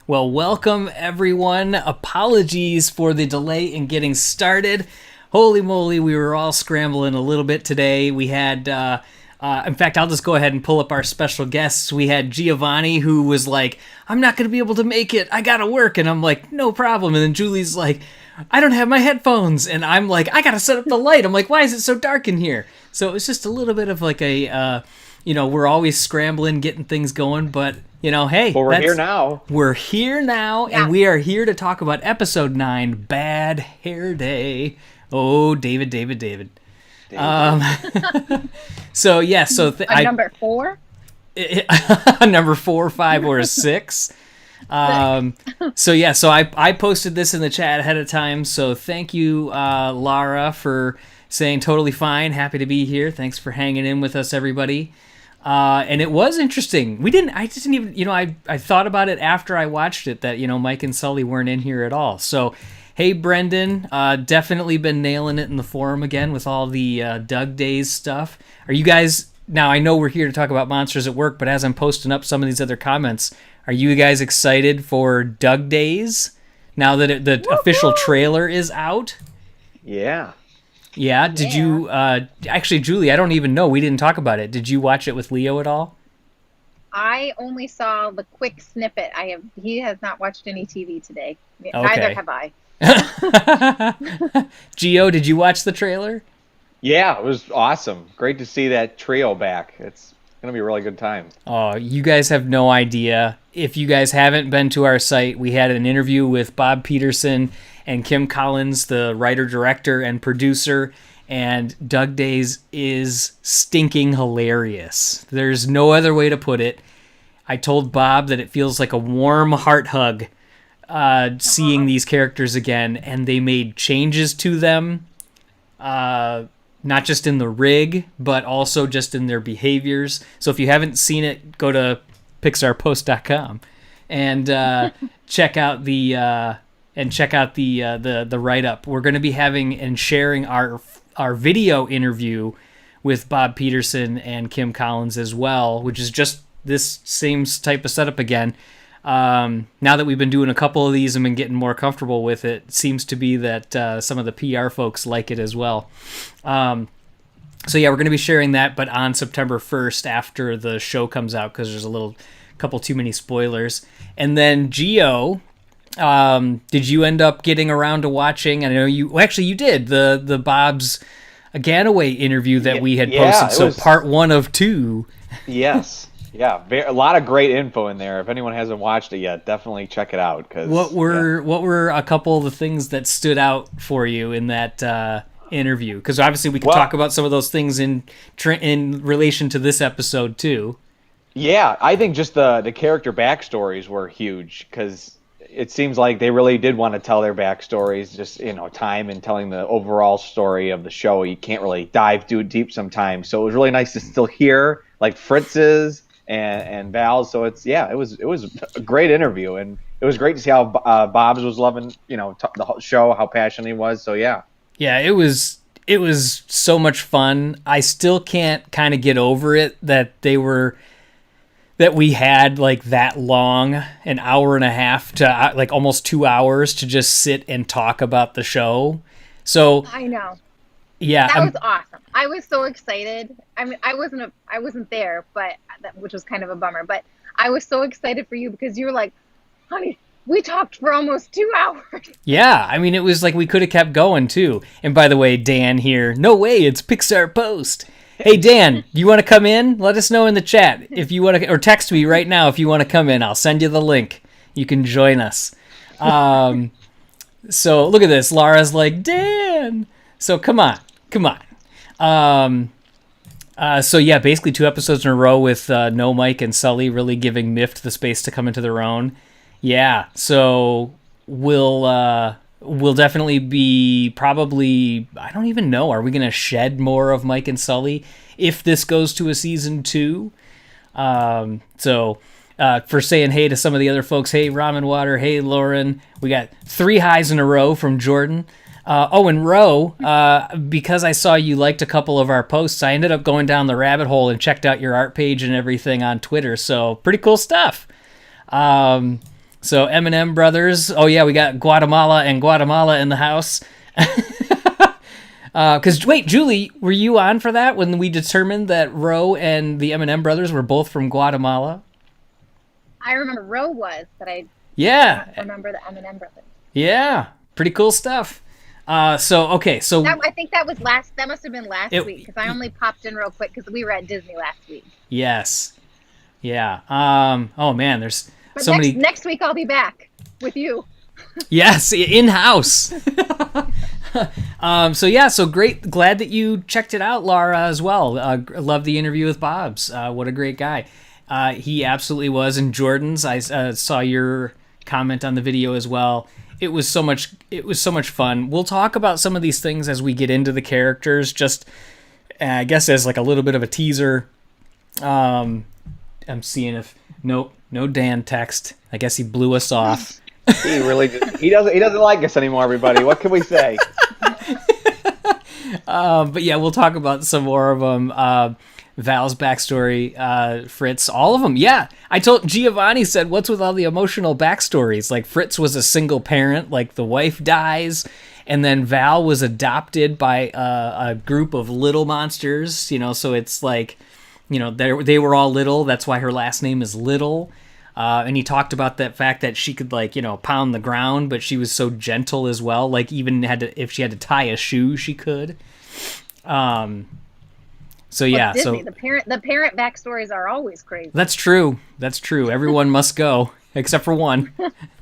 Well, welcome everyone. Apologies for the delay in getting started. Holy moly, we were all scrambling a little bit today. We had, in fact, I'll just go ahead and pull up our special guests. We had Giovanni, who was like, I'm not going to be able to make it. I got to work. And I'm like, no problem. And then Julie's like, I don't have my headphones. And I'm like, I got to set up the light. I'm like, why is it so dark in here? So it was just a little bit of like a, we're always scrambling, getting things going. But, hey. But we're here now. We're here now, yeah. And we are here to talk about Episode 9, Bad Hair Day. Oh, David. So, yeah. So number 4? Number 4, 5, or 6. So I posted this in the chat ahead of time. So thank you, Lara, for saying totally fine. Happy to be here. Thanks for hanging in with us, everybody. And it was interesting. I didn't even, I thought about it after I watched it that, Mike and Sully weren't in here at all. So, hey, Brendan, definitely been nailing it in the forum again with all the Doug Days stuff. Are you guys, now I know we're here to talk about Monsters at Work, but as I'm posting up some of these other comments, are you guys excited for Doug Days now that the official trailer is out? Yeah. Yeah, did you, actually, Julie, I don't even know, we didn't talk about it. Did you watch it with Leo at all? I only saw the quick snippet. He has not watched any TV today. Okay. Neither have I. Gio, did you watch the trailer? Yeah, it was awesome. Great to see that trio back. It's going to be a really good time. Oh, you guys have no idea. If you guys haven't been to our site, we had an interview with Bob Peterson and Kim Collins, the writer, director, and producer, and Doug Days is stinking hilarious. There's no other way to put it. I told Bob that it feels like a warm heart hug seeing these characters again, and they made changes to them, not just in the rig, but also just in their behaviors. So if you haven't seen it, go to pixarpost.com and check out the write-up. We're going to be having and sharing our video interview with Bob Peterson and Kim Collins as well, which is just this same type of setup again. Now that we've been doing a couple of these and been getting more comfortable with it, it seems to be that some of the PR folks like it as well. So yeah, we're going to be sharing that, but on September 1st after the show comes out, because there's a couple too many spoilers. And then Gio, did you end up getting around to watching? I know you did the Bob's Ganaway interview that we had posted. So part 1 of 2. Yes. Yeah, a lot of great info in there. If anyone hasn't watched it yet, definitely check it out. What were a couple of the things that stood out for you in that interview? Because obviously we can talk about some of those things in relation to this episode too. Yeah, I think just the character backstories were huge, because it seems like they really did want to tell their backstories. Just time and telling the overall story of the show, you can't really dive too deep sometimes. So it was really nice to still hear like Fritz's and Val's. So it was a great interview, and it was great to see how Bob's was loving the whole show, how passionate he was. So yeah, it was so much fun. I still can't kind of get over it that we had like that long, an hour and a half to like almost 2 hours to just sit and talk about the show. So I know. Yeah, that was awesome. I was so excited. I mean, I wasn't there, which was kind of a bummer. But I was so excited for you because you were like, "Honey, we talked for almost 2 hours." Yeah, I mean, it was like we could have kept going too. And by the way, Dan here. No way, it's Pixar Post. Hey Dan, you want to come in? Let us know in the chat if you want to, or text me right now if you want to come in. I'll send you the link. You can join us. So look at this. Laura's like, Dan. So come on. So yeah, basically 2 episodes in a row with no Mike and Sully really giving MIFT the space to come into their own. Yeah, so we'll definitely be probably, I don't even know, are we going to shed more of Mike and Sully if this goes to a season 2? For saying hey to some of the other folks, hey Ramen Water, hey Lauren, we got 3 highs in a row from Jordan. And Ro, because I saw you liked a couple of our posts, I ended up going down the rabbit hole and checked out your art page and everything on Twitter. So pretty cool stuff. So M&M Brothers. Oh yeah, we got Guatemala and Guatemala in the house. Because wait, Julie, were you on for that when we determined that Ro and the M&M Brothers were both from Guatemala? I remember Ro was, but I don't remember the M&M Brothers. Yeah, pretty cool stuff. So I think that was last. That must have been last week because I only popped in real quick because we were at Disney last week. Yes. Yeah. Oh man, there's but so many. Next week I'll be back with you. Yes, in house. So great. Glad that you checked it out, Laura, as well. Love the interview with Bob's. What a great guy. He absolutely was. And Jordan's, I saw your comment on the video as well. It was so much fun. We'll talk about some of these things as we get into the characters, just I guess as like a little bit of a teaser. I'm seeing if no Dan text. I guess he blew us off. He really he doesn't like us anymore, everybody. What can we say? But yeah, we'll talk about some more of them. Val's backstory, Fritz, all of them. Yeah, I told Giovanni said, what's with all the emotional backstories? Like Fritz was a single parent, like the wife dies, and then Val was adopted by a group of little monsters, so it's like, they were all little. That's why her last name is Little. And he talked about that fact that she could pound the ground, but she was so gentle as well. Like even if she had to tie a shoe, she could. So yeah, Disney, the parent backstories are always crazy. That's true. Everyone must go except for one.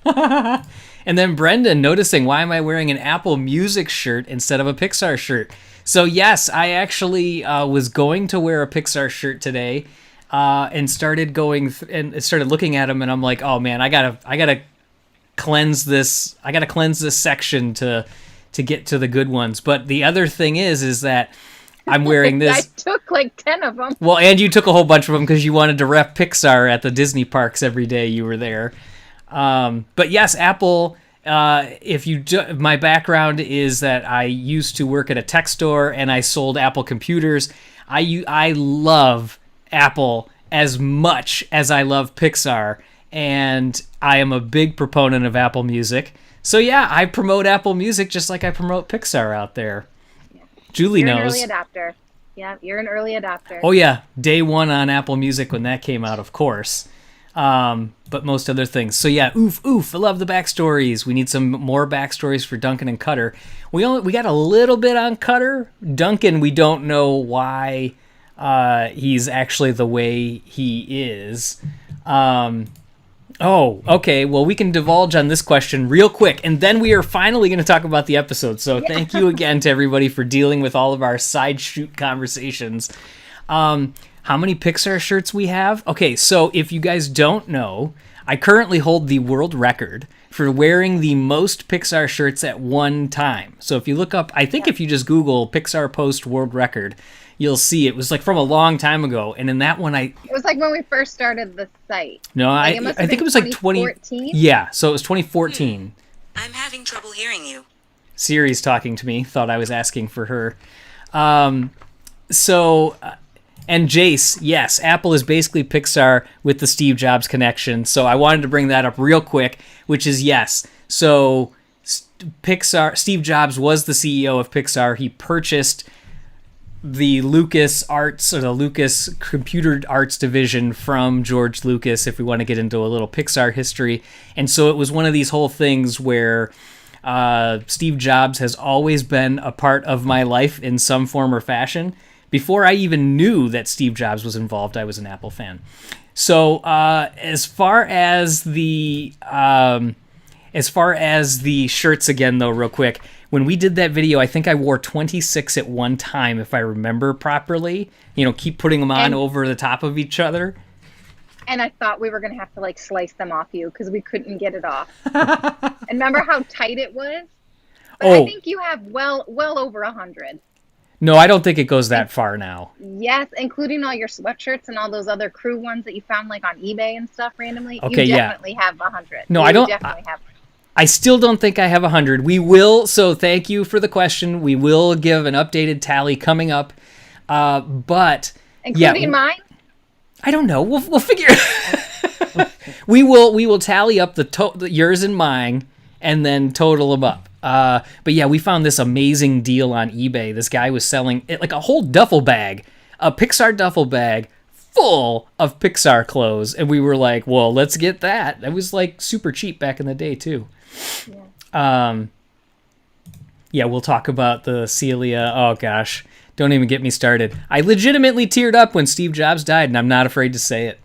And then Brendan noticing, why am I wearing an Apple Music shirt instead of a Pixar shirt? So yes, I actually was going to wear a Pixar shirt today, and started started looking at them, and I'm like, oh man, I gotta cleanse this. I gotta cleanse this section to get to the good ones. But the other thing is that I'm wearing this. I took like 10 of them. Well, and you took a whole bunch of them because you wanted to rep Pixar at the Disney parks every day you were there. But yes, Apple. My background is that I used to work at a tech store and I sold Apple computers. I love Apple as much as I love Pixar, and I am a big proponent of Apple Music. So yeah, I promote Apple Music just like I promote Pixar out there. Julie knows. You're an early adopter. Yeah, you're an early adopter. Oh yeah, day one on Apple Music when that came out, of course. But most other things. So yeah, oof, I love the backstories. We need some more backstories for Duncan and Cutter. We got a little bit on Cutter. Duncan, we don't know why he's actually the way he is. Oh, okay. Well, we can divulge on this question real quick, and then we are finally going to talk about the episode. So thank you again to everybody for dealing with all of our side shoot conversations. How many Pixar shirts we have? Okay, so if you guys don't know, I currently hold the world record for wearing the most Pixar shirts at one time. So if you look up, I think if you just Google Pixar Post World Record, you'll see it was like from a long time ago. And in that one, it was like when we first started the site. No, I think it was like 2014. Yeah, so it was 2014. I'm having trouble hearing you. Siri's talking to me. Thought I was asking for her. And Jace, yes, Apple is basically Pixar with the Steve Jobs connection. So I wanted to bring that up real quick, which is yes. So Pixar, Steve Jobs was the CEO of Pixar. He purchased the Lucas Arts or the Lucas Computer Arts division from George Lucas, if we want to get into a little Pixar history. And so it was one of these whole things where Steve Jobs has always been a part of my life in some form or fashion. Before I even knew that Steve Jobs was involved, I was an Apple fan. So as far as the shirts again, though, real quick, when we did that video, I think I wore 26 at one time, if I remember properly. Keep putting them on over the top of each other. And I thought we were going to have to like slice them off you because we couldn't get it off. And remember how tight it was? But I think you have well over 100. No, I don't think it goes that far now. Yes, including all your sweatshirts and all those other crew ones that you found like on eBay and stuff randomly. Okay, you definitely have 100. No, I don't. I still don't think I have 100. We will. So thank you for the question. We will give an updated tally coming up. But including mine. I don't know. We'll figure. we will tally up the yours and mine, and then total them up. But yeah, we found this amazing deal on eBay. This guy was selling it like a whole duffel bag, a Pixar duffel bag full of Pixar clothes, and we were like, well, let's get that. That was like super cheap back in the day too. Yeah, we'll talk about the Celia. Oh gosh, don't even get me started. I legitimately teared up when Steve Jobs died, and I'm not afraid to say it.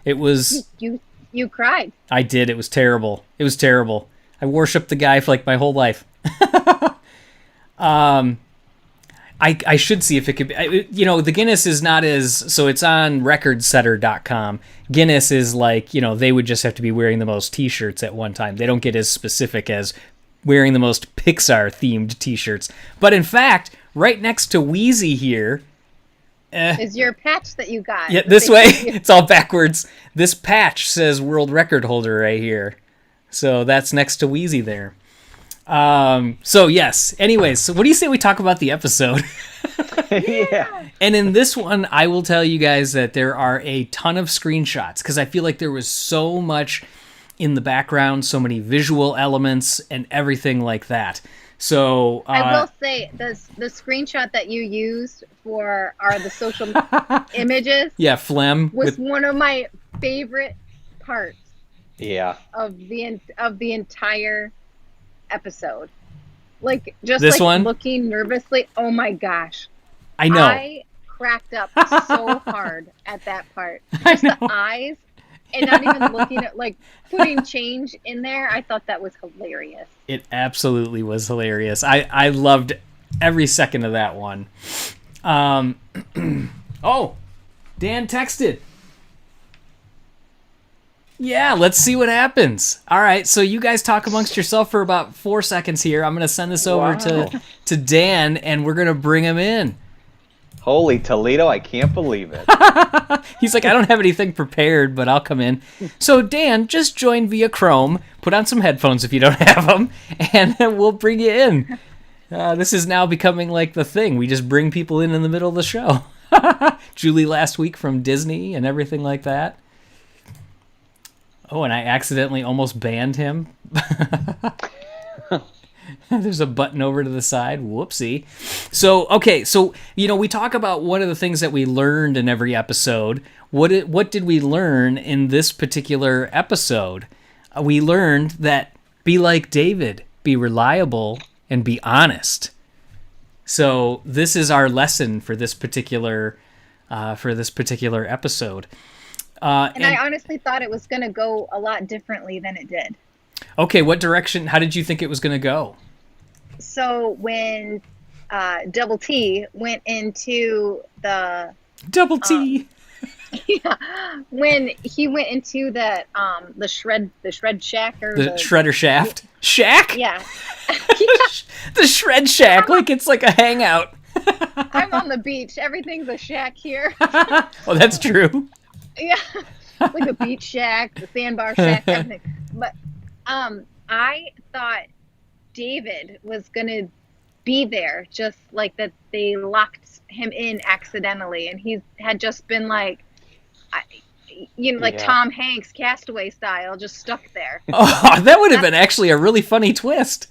It was you cried. I did. It was terrible. It was terrible. I worshipped the guy for like my whole life. I should see if it could be, the Guinness is not as, so it's on recordsetter.com. Guinness is like, they would just have to be wearing the most t-shirts at one time. They don't get as specific as wearing the most Pixar themed t-shirts. But in fact, right next to Wheezy here is your patch that you got. Yeah, this way. It's all backwards. This patch says world record holder right here. So that's next to Wheezy there. So yes. Anyways, so what do you say we talk about the episode? Yeah. And in this one, I will tell you guys that there are a ton of screenshots because I feel like there was so much in the background, so many visual elements and everything like that. So I will say the screenshot that you used for the social images. Yeah, phlegm was one of my favorite parts. Yeah. Of the entire episode, like just this like one? Looking nervously. Oh my gosh, I know. I cracked up so hard at that part. Just the eyes, and not even looking at like putting change in there. I thought that was hilarious. It absolutely was hilarious. I loved every second of that one. Oh, Dan texted. Yeah, let's see what happens. All right, so you guys talk amongst yourself for about 4 seconds here. I'm going to send this over to Dan, and we're going to bring him in. Holy Toledo, I can't believe it. He's like, I don't have anything prepared, but I'll come in. So, Dan, just join via Chrome. Put on some headphones if you don't have them, and we'll bring you in. This is now becoming like the thing. We just bring people in the middle of the show. Julie last week from Disney and everything like that. Oh, and I accidentally almost banned him. There's a button over to the side. Whoopsie. So, okay. So, we talk about one of the things that we learned in every episode. What did we learn in this particular episode? We learned that be like David, be reliable, and be honest. So, this is our lesson for this particular episode. And I honestly thought it was going to go a lot differently than it did. Okay, what direction? How did you think it was going to go? So when Double T went into the Double T, yeah, when he went into the shred shack or the shredder shack, yeah, the shred shack, like it's like a hangout. I'm on the beach. Everything's a shack here. Oh, that's true. Yeah, like a beach shack, the sandbar shack, everything. But I thought David was gonna be there, just like that they locked him in accidentally, and he had just been like, Tom Hanks, Castaway style, just stuck there. Oh, that would have been actually a really funny twist.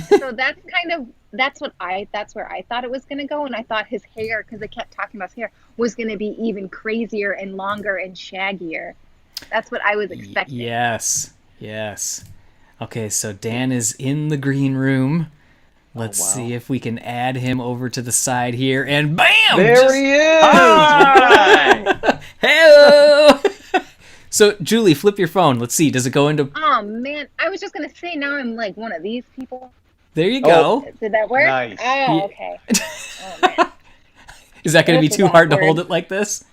So that's where I thought it was going to go, and I thought his hair, because they kept talking about his hair, was going to be even crazier and longer and shaggier. That's what I was expecting. Yes. Okay, so Dan is in the green room. Let's see if we can add him over to the side here, and bam! There he is! Hi! Hello! So, Julie, flip your phone. Let's see. Does it go into... Oh, man. I was just going to say, now I'm like one of these people. There you go. Did that work? Nice. Oh, okay. Oh, man. Is that going to be too hard to hold it like this?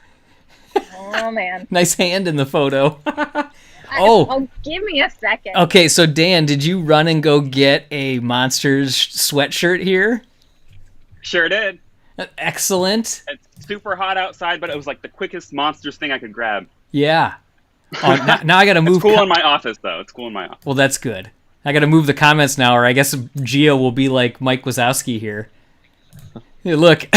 Oh, man. Nice hand in the photo. Oh, give me a second. Okay, so Dan, did you run and go get a Monsters sweatshirt here? Sure did. Excellent. It's super hot outside, but it was like the quickest Monsters thing I could grab. Yeah. Oh, now I got to move. It's cool in my office, though. It's cool in my office. Well, that's good. I got to move the comments now, or I guess Gio will be like Mike Wazowski here. Look.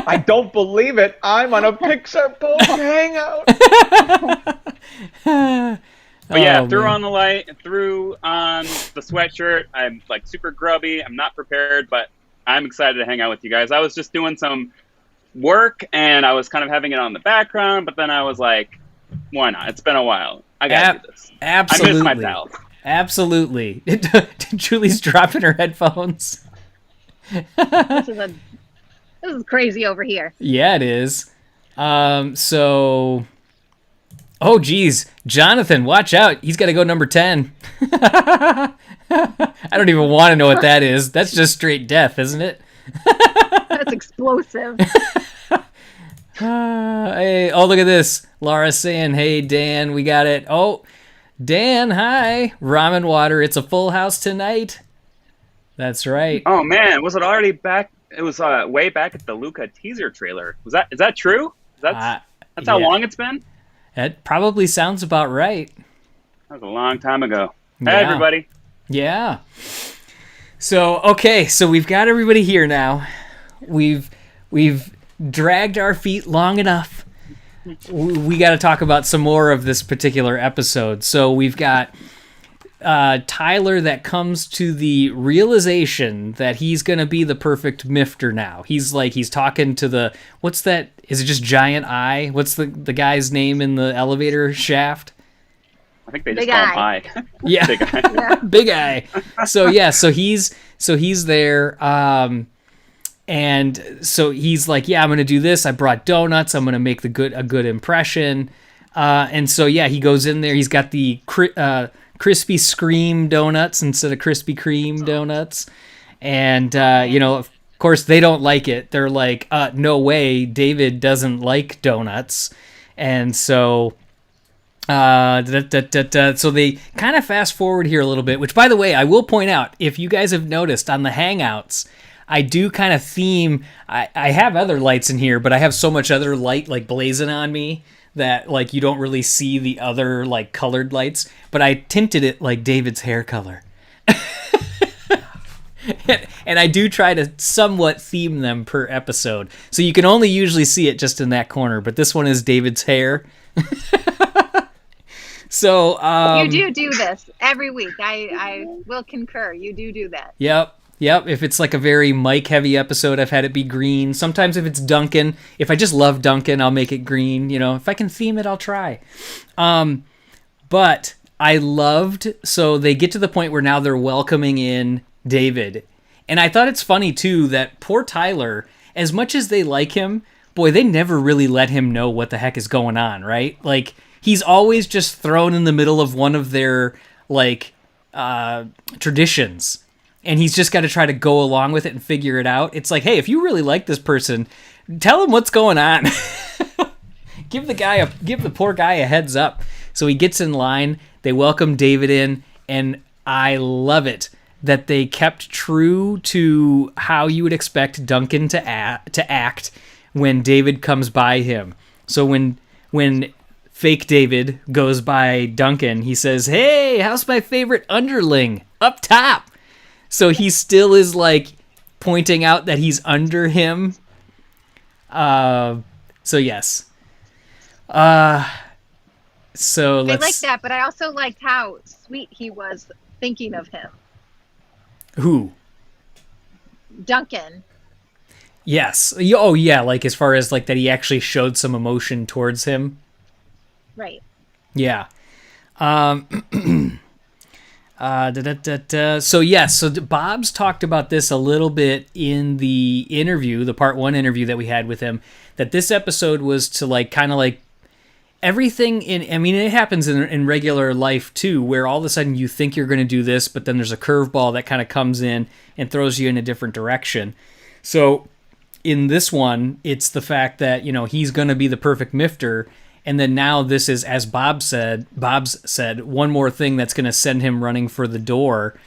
I don't believe it. I'm on a Pixar post hangout. But yeah, Oh, threw man. on the light, threw on the sweatshirt. I'm like super grubby. I'm not prepared, but I'm excited to hang out with you guys. I was just doing some work and I was kind of having it on the background, but then I was like, why not? It's been a while. I gotta do this. Absolutely. I miss my pals. Absolutely. Julie's dropping her headphones. This is crazy over here. Yeah, it is. So, oh geez, Jonathan, watch out. He's got to go number 10. I don't even want to know what that is. That's just straight death, isn't it? That's explosive. Hey, oh, look at this. Laura's saying, hey, Dan, we got it. Oh, Dan, hi. Ramen water. It's a full house tonight. That's right. Oh man, was it already back? It was way back at the Luca teaser trailer. Is that true? That's how long it's been? That probably sounds about right. That was a long time ago. Yeah. Hey everybody. Yeah. So, okay, so we've got everybody here now. We've dragged our feet long enough. We got to talk about some more of this particular episode. So we've got Tylor that comes to the realization that he's going to be the perfect MIFTer now. He's talking to the, what's that? Is it just Giant Eye? What's the guy's name in the elevator shaft? I think they just Big call him Eye. Eye. Yeah. Big Eye. Yeah. Big Eye. So yeah, so he's there, and so he's like, yeah, I'm gonna do this. I brought donuts. I'm gonna make a good impression. And so yeah, he goes in there. He's got the Krispy Scream donuts instead of Krispy Kreme donuts, and of course they don't like it. They're like, no way, David doesn't like donuts, and so. So they kind of fast forward here a little bit, which by the way, I will point out, if you guys have noticed on the Hangouts, I do kind of theme, I have other lights in here, but I have so much other light like blazing on me that like you don't really see the other like colored lights, but I tinted it like David's hair color. And I do try to somewhat theme them per episode. So you can only usually see it just in that corner, but this one is David's hair. So You do this every week. I will concur. You do that. Yep. If it's like a very Mike heavy episode, I've had it be green. Sometimes if it's Duncan, if I just love Duncan, I'll make it green. If I can theme it, I'll try. But I loved, so they get to the point where now they're welcoming in David. And I thought it's funny too that poor Tylor, as much as they like him, boy, they never really let him know what the heck is going on, right? Like, he's always just thrown in the middle of one of their, like, traditions. And he's just got to try to go along with it and figure it out. It's like, hey, if you really like this person, tell him what's going on. Give the poor guy a heads up. So he gets in line. They welcome David in. And I love it that they kept true to how you would expect Duncan to act when David comes by him. So when fake David goes by Duncan, he says, hey, how's my favorite underling? Up top. So he still is like pointing out that he's under him. So yes. So let's... I like that, but I also liked how sweet he was thinking of him. Who? Duncan. Yes. Oh yeah, like as far as like that he actually showed some emotion towards him. Right. Yeah. So yes, so Bob's talked about this a little bit in the interview, the part 1 interview that we had with him, that this episode was to like kind of like everything it happens in regular life too, where all of a sudden you think you're going to do this, but then there's a curveball that kind of comes in and throws you in a different direction. So in this one, it's the fact that, he's going to be the perfect MIFTer. And then now this is, as Bob's said, one more thing that's going to send him running for the door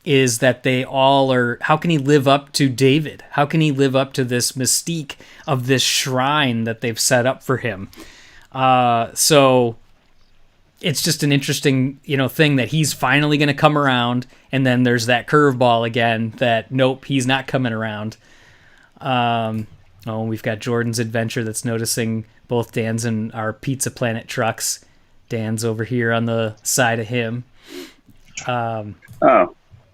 is that they all are, how can he live up to David? How can he live up to this mystique of this shrine that they've set up for him? So it's just an interesting, thing that he's finally going to come around. And then there's that curveball again that, nope, he's not coming around. We've got Jordan's adventure that's noticing both Dan's and our Pizza Planet trucks. Dan's over here on the side of him.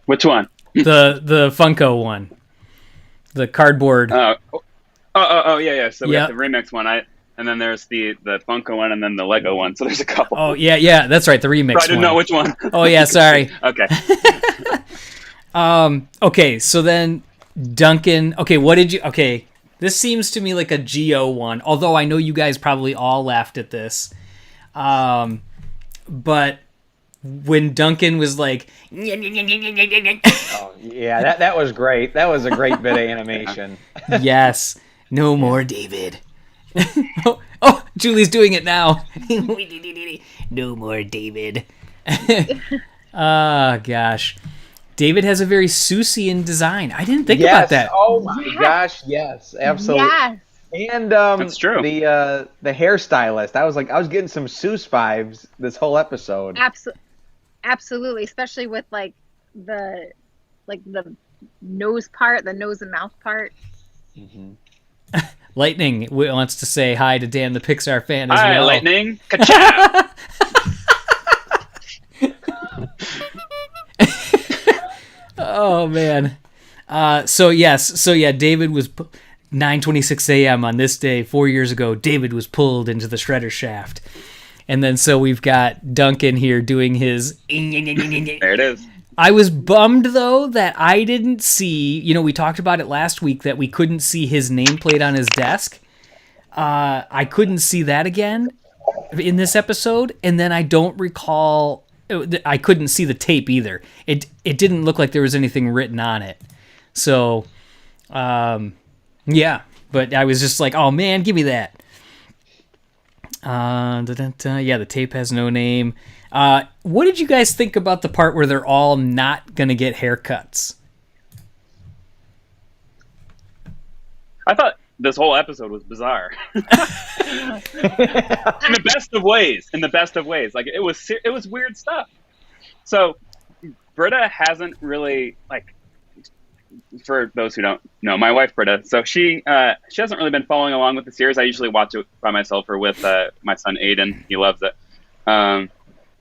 Which one? The Funko one. The cardboard. Yeah. So we have the remix one. And then there's the Funko one, and then the Lego one. So there's a couple. Oh yeah, that's right. The remix. I didn't know which one. Oh yeah, sorry. Okay. Okay, so then Duncan. Okay, what did you? Okay, this seems to me like a Geo one. Although I know you guys probably all laughed at this. But when Duncan was like, Oh, yeah, that was great. That was a great bit of animation. yes, no more David. oh, Julie's doing it now. No more David. Oh, gosh. David has a very Seussian design. I didn't think about that. Oh, my gosh, yes, absolutely. Yes. And That's true. The hairstylist. I was getting some Seuss vibes this whole episode. Absolutely, especially with the nose part, the nose and mouth part. Mm-hmm. Lightning wants to say hi to Dan, the Pixar fan, as Hi, well. Lightning. Ka-chow! Oh, man. David was 9:26 a.m. on this day 4 years ago. David was pulled into the shredder shaft. And then so we've got Duncan here doing his... There it is. I was bummed, though, that I didn't see... we talked about it last week, that we couldn't see his nameplate on his desk. I couldn't see that again in this episode. And then I don't recall... I couldn't see the tape either. It didn't look like there was anything written on it. So, yeah. But I was just like, oh, man, give me that. Yeah, the tape has no name. What did you guys think about the part where they're all not going to get haircuts? I thought this whole episode was bizarre. In the best of ways. Like, it was weird stuff. So Britta hasn't really, for those who don't know, my wife Britta, so she hasn't really been following along with the series. I usually watch it by myself or with my son Aiden. He loves it.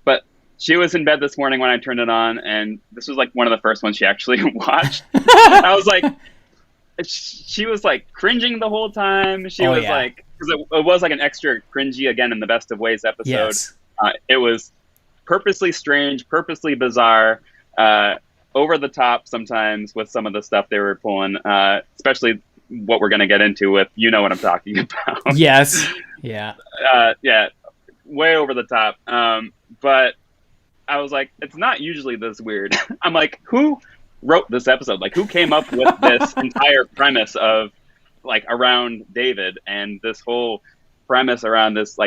But she was in bed this morning when I turned it on, and this was one of the first ones she actually watched. I was like, she was cringing the whole time. She was because it was an extra cringy, again, in the best of ways episode. Yes. It was purposely strange, purposely bizarre, over the top sometimes with some of the stuff they were pulling, especially what we're going to get into with, what I'm talking about. Yes. Yeah. Yeah. Way over the top. But I was like, it's not usually this weird. I'm like, who wrote this episode? Who came up with this entire premise of around David and this whole premise around this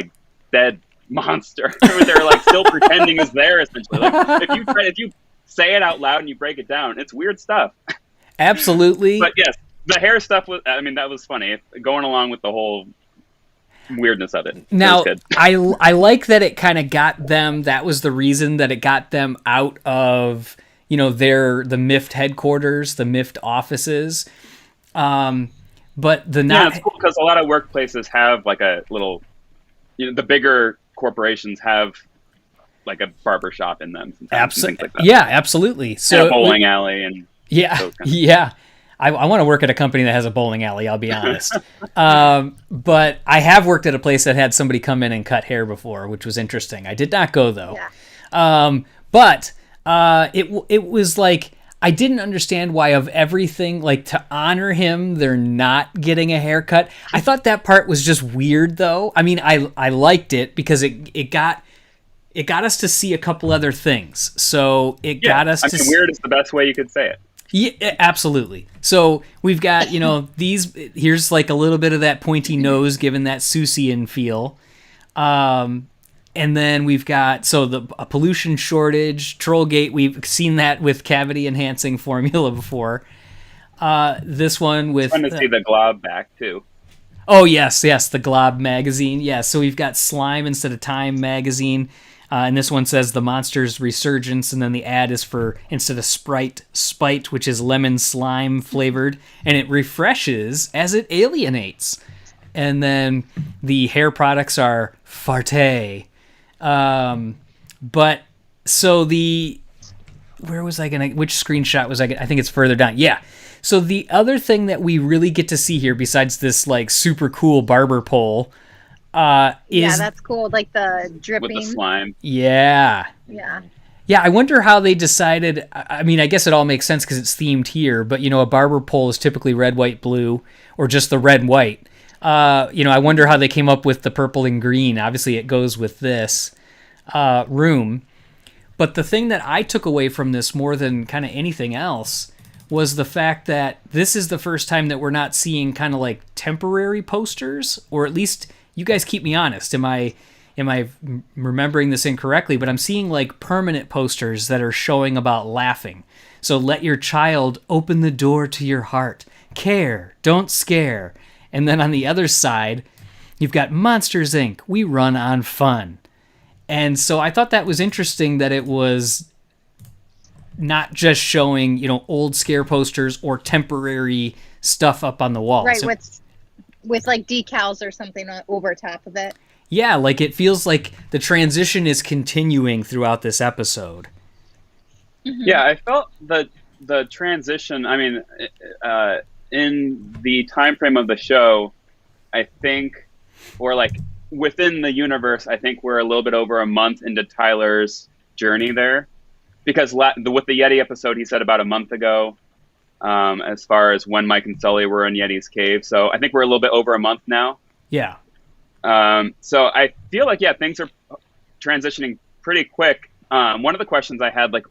dead monster who they're still pretending is there, essentially. If you say it out loud and you break it down, it's weird stuff. Absolutely. But yes, the hair stuff was, that was funny. Going along with the whole weirdness of it. Now, it was good. I like that it kind of got them, that was the reason that it got them out of, the MIFT headquarters, the MIFT offices. But it's cool because a lot of workplaces have a little, the bigger corporations have a barber shop in them. Absolutely. Yeah, absolutely. So and a bowling alley and yeah. I want to work at a company that has a bowling alley, I'll be honest. But I have worked at a place that had somebody come in and cut hair before, which was interesting. I did not go, though. Yeah. But it was I didn't understand why of everything, to honor him, they're not getting a haircut. I thought that part was just weird, though. I liked it because it got us to see a couple other things. So it got us to weird is the best way you could say it. Yeah, absolutely. So we've got, these, here's a little bit of that pointy nose given that Seussian feel. And then we've got, a pollution shortage, Trollgate, we've seen that with cavity enhancing formula before. This one with... Fun to see the glob back, too. Oh, yes, the Glob magazine. Yeah, so we've got Slime instead of Time magazine. And this one says the monster's resurgence, and then the ad is for, instead of Sprite, Spite, which is lemon slime flavored, and it refreshes as it alienates. And then the hair products are Farte. But so which screenshot was I think it's further down. Yeah. So the other thing that we really get to see here, besides this like super cool barber pole, is... Yeah, that's cool. Like the dripping. With the slime. Yeah. Yeah. Yeah, I wonder how they decided... I mean, I guess it all makes sense because it's themed here, but, a barber pole is typically red, white, blue, or just the red, white. I wonder how they came up with the purple and green. Obviously, it goes with this room. But the thing that I took away from this more than kind of anything else was the fact that this is the first time that we're not seeing kind of like temporary posters, or at least you guys keep me honest. Am I remembering this incorrectly? But I'm seeing like permanent posters that are showing about laughing. So let your child open the door to your heart. Care, don't scare. And then on the other side, you've got Monsters, Inc. We run on fun. And so I thought that was interesting that it was not just showing, old scare posters or temporary stuff up on the wall. Right, so, with like decals or something over top of it. Yeah, like it feels like the transition is continuing throughout this episode. Mm-hmm. Yeah, I felt the transition, I mean, in the time frame of the show, I think, or like within the universe, I think we're a little bit over a month into Tylor's journey there. Because with the Yeti episode, he said about a month ago, as far as when Mike and Sully were in Yeti's cave. So I think we're a little bit over a month now. Yeah. So I feel like, things are transitioning pretty quick. One of the questions I had, like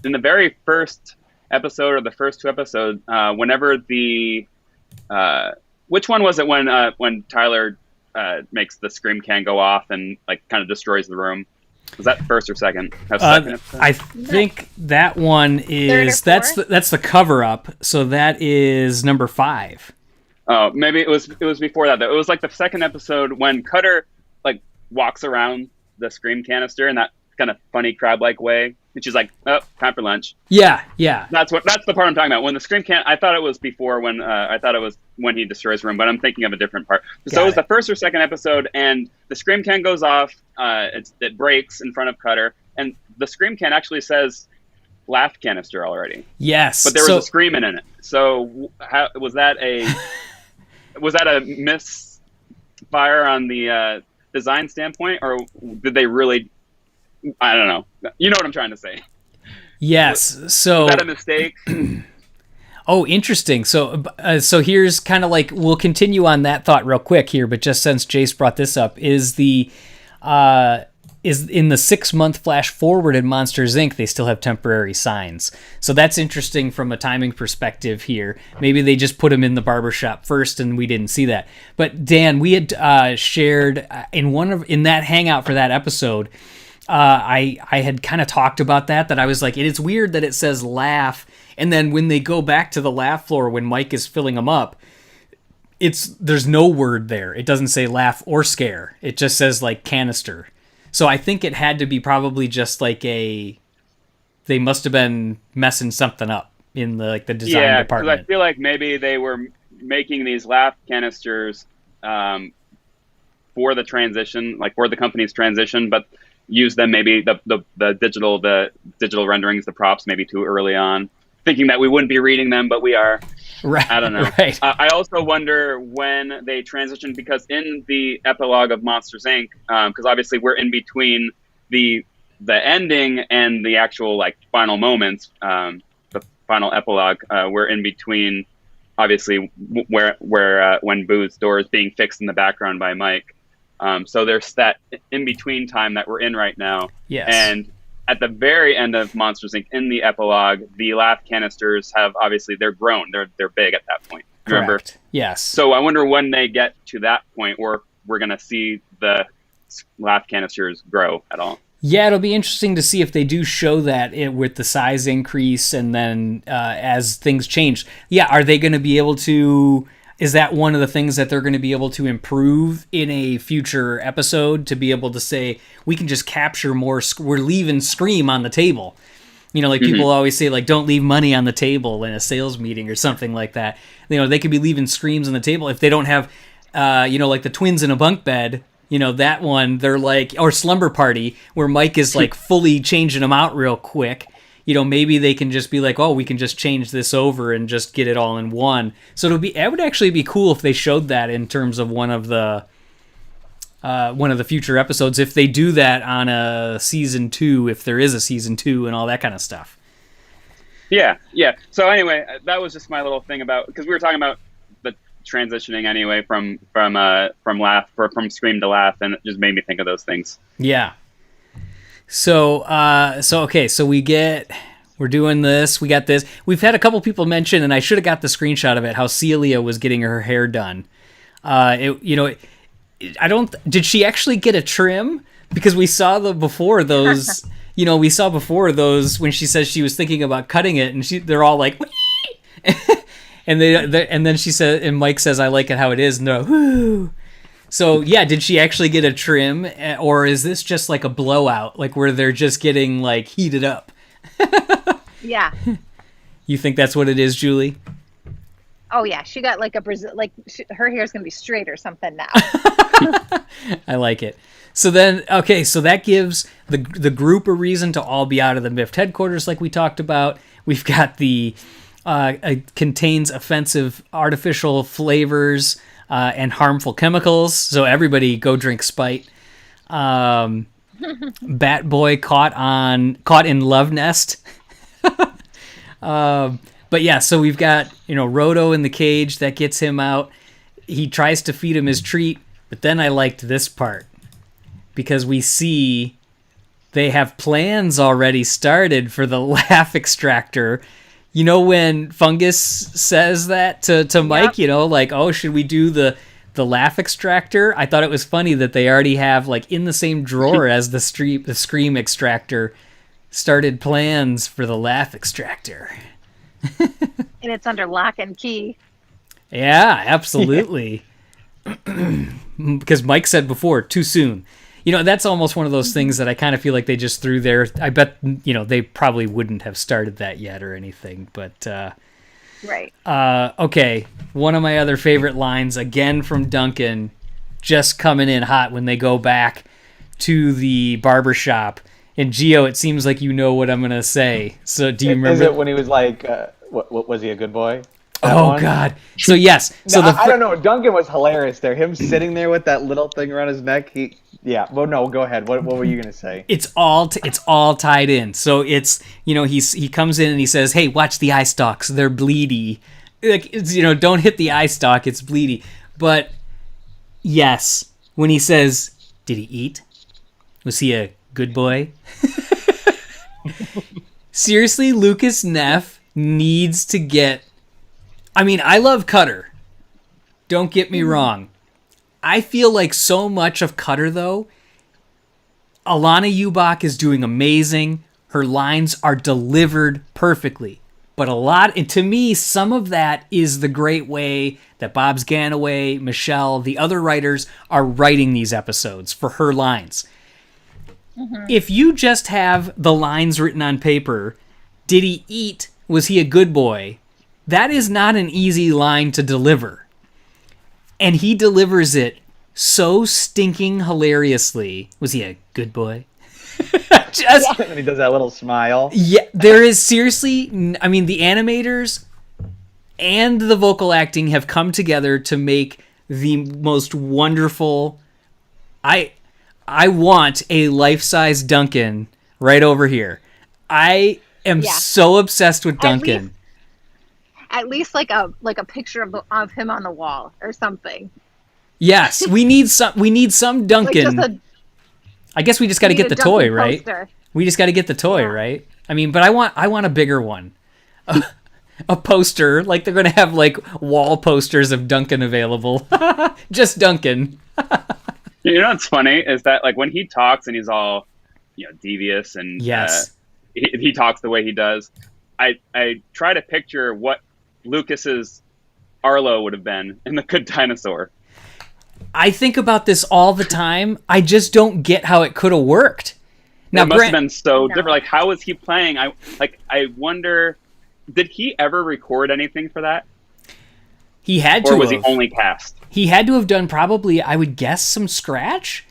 in the very first episode or the first two episodes, whenever which one was it when Tylor makes the scream can go off and like kind of destroys the room? Was that first or second? I think that one is that's the cover up. So that is number 5. Oh, maybe it was before that though. It was like the second episode when Cutter like walks around the scream canister in that kind of funny crab-like way, and she's like, "Oh, time for lunch." Yeah. That's the part I'm talking about. When the scream can, I thought it was before when I thought it was when he destroys the room, but I'm thinking of a different part. So it was the first or second episode, and the scream can goes off. It breaks in front of Cutter, and the scream can actually says "laugh canister" already. Yes, but there was a screaming in it. So was that a misfire on the design standpoint, or did they really? I don't know. You know what I'm trying to say. Yes. So is that a mistake? Oh, interesting. So here's kind of like, we'll continue on that thought real quick here, but just since Jace brought this up, is in the 6-month flash forward in Monsters, Inc., they still have temporary signs. So that's interesting from a timing perspective here. Maybe they just put them in the barbershop first and we didn't see that. But Dan, we had shared in that hangout for that episode, I had kind of talked about that I was like, it is weird that it says laugh, and then when they go back to the laugh floor when Mike is filling them up, there's no word there. It doesn't say laugh or scare. It just says like canister. So I think it had to be probably just like they must have been messing something up in the design department. Yeah, because I feel like maybe they were making these laugh canisters for the transition, like for the company's transition, but use them maybe the digital renderings, the props maybe too early on, thinking that we wouldn't be reading them, but we are. Right. I don't know. Right. I also wonder when they transition, because in the epilogue of Monsters, Inc., because obviously we're in between the ending and the actual like final moments, the final epilogue, we're in between, obviously, where when Boo's door is being fixed in the background by Mike. So there's that in-between time that we're in right now. Yes. And at the very end of Monsters, Inc., in the epilogue, the laugh canisters have, obviously, they're grown. They're big at that point. Remember? Correct. Yes. So I wonder when they get to that point, or we're going to see the laugh canisters grow at all. Yeah, it'll be interesting to see if they do show that with the size increase, and then as things change. Yeah, are they going to be able to... is that one of the things that they're going to be able to improve in a future episode, to be able to say, we can just capture more, we're leaving Scream on the table. Like people always say, like, don't leave money on the table in a sales meeting or something like that. They could be leaving screams on the table if they don't have, like the twins in a bunk bed. That one, they're like, or Slumber Party, where Mike is like fully changing them out real quick. Maybe they can just be like, oh, we can just change this over and just get it all in one. So it would actually be cool if they showed that in terms of one of the future episodes, if they do that on a season 2, if there is a season 2 and all that kind of stuff. Yeah. So anyway, that was just my little thing about, because we were talking about the transitioning anyway from Scream to Laugh, and it just made me think of those things. Yeah. So okay, so we're doing this. We got this. We've had a couple people mention, and I should have got the screenshot of it, how Celia was getting her hair done. Did she actually get a trim? Because we saw before those, when she says she was thinking about cutting it, and they're all like, and then she said, and Mike says, I like it how it is. No, whoo. So yeah, did she actually get a trim, or is this just like a blowout, like where they're just getting like heated up? Yeah. You think that's what it is, Julie? Oh yeah, she got like her hair's gonna be straight or something now. I like it. So then, okay, so that gives the group a reason to all be out of the MIFT headquarters, like we talked about. We've got it contains offensive artificial flavors and harmful chemicals. So everybody go drink Spite. Bat Boy caught in Love Nest. But yeah, so we've got, Roto in the cage that gets him out. He tries to feed him his treat, but then I liked this part because we see they have plans already started for the laugh extractor. When Fungus says that to Mike, like, oh, should we do the laugh extractor? I thought it was funny that they already have, like, in the same drawer as the Scream extractor, started plans for the laugh extractor. And it's under lock and key. Yeah, absolutely. Because Mike said before, too soon. That's almost one of those things that I kind of feel like they just threw there. I bet, they probably wouldn't have started that yet or anything. But, right. Okay, one of my other favorite lines, again from Duncan, just coming in hot when they go back to the barbershop. And Gio, it seems like you know what I'm going to say. So do you remember? Is it when he was like, what was he a good boy? God. So yes. No, I don't know. Duncan was hilarious there. Him sitting there with that little thing around his neck. Well, no, go ahead. What were you going to say? It's all tied in. So it's, he comes in and he says, hey, watch the eye stalks. They're bleedy. Like, it's, don't hit the eye stalk. It's bleedy. But yes, when he says, did he eat? Was he a good boy? Seriously, Lucas Neff needs to get... I mean, I love Cutter. Don't get me wrong. I feel like so much of Cutter, though, Alana Ubach is doing amazing. Her lines are delivered perfectly. But and to me, some of that is the great way that Bob's Ganaway, Michelle, the other writers are writing these episodes for her lines. Mm-hmm. If you just have the lines written on paper, did he eat? Was he a good boy? That is not an easy line to deliver. And he delivers it so stinking hilariously. Was he a good boy? And he does that little smile. Yeah, there is seriously... I mean, the animators and the vocal acting have come together to make the most wonderful... I want a life-size Duncan right over here. I am so obsessed with Duncan. At least like a picture of him on the wall or something. Yes, we need some Duncan. Like I guess we just got to get the toy, right? Poster. We just got to get the toy, right? I mean, but I want a bigger one. A poster, like they're going to have like wall posters of Duncan available. Just Duncan. You know what's funny is that like when he talks and he's all, devious and he talks the way he does. I try to picture what Lucas's Arlo would have been in The Good Dinosaur. I think about this all the time. I just don't get how it could have worked. Now, It must have been so different. Like, how was he playing? I wonder, did he ever record anything for that? He had to Or was have. he only cast? He had to have done probably, I would guess, some scratch.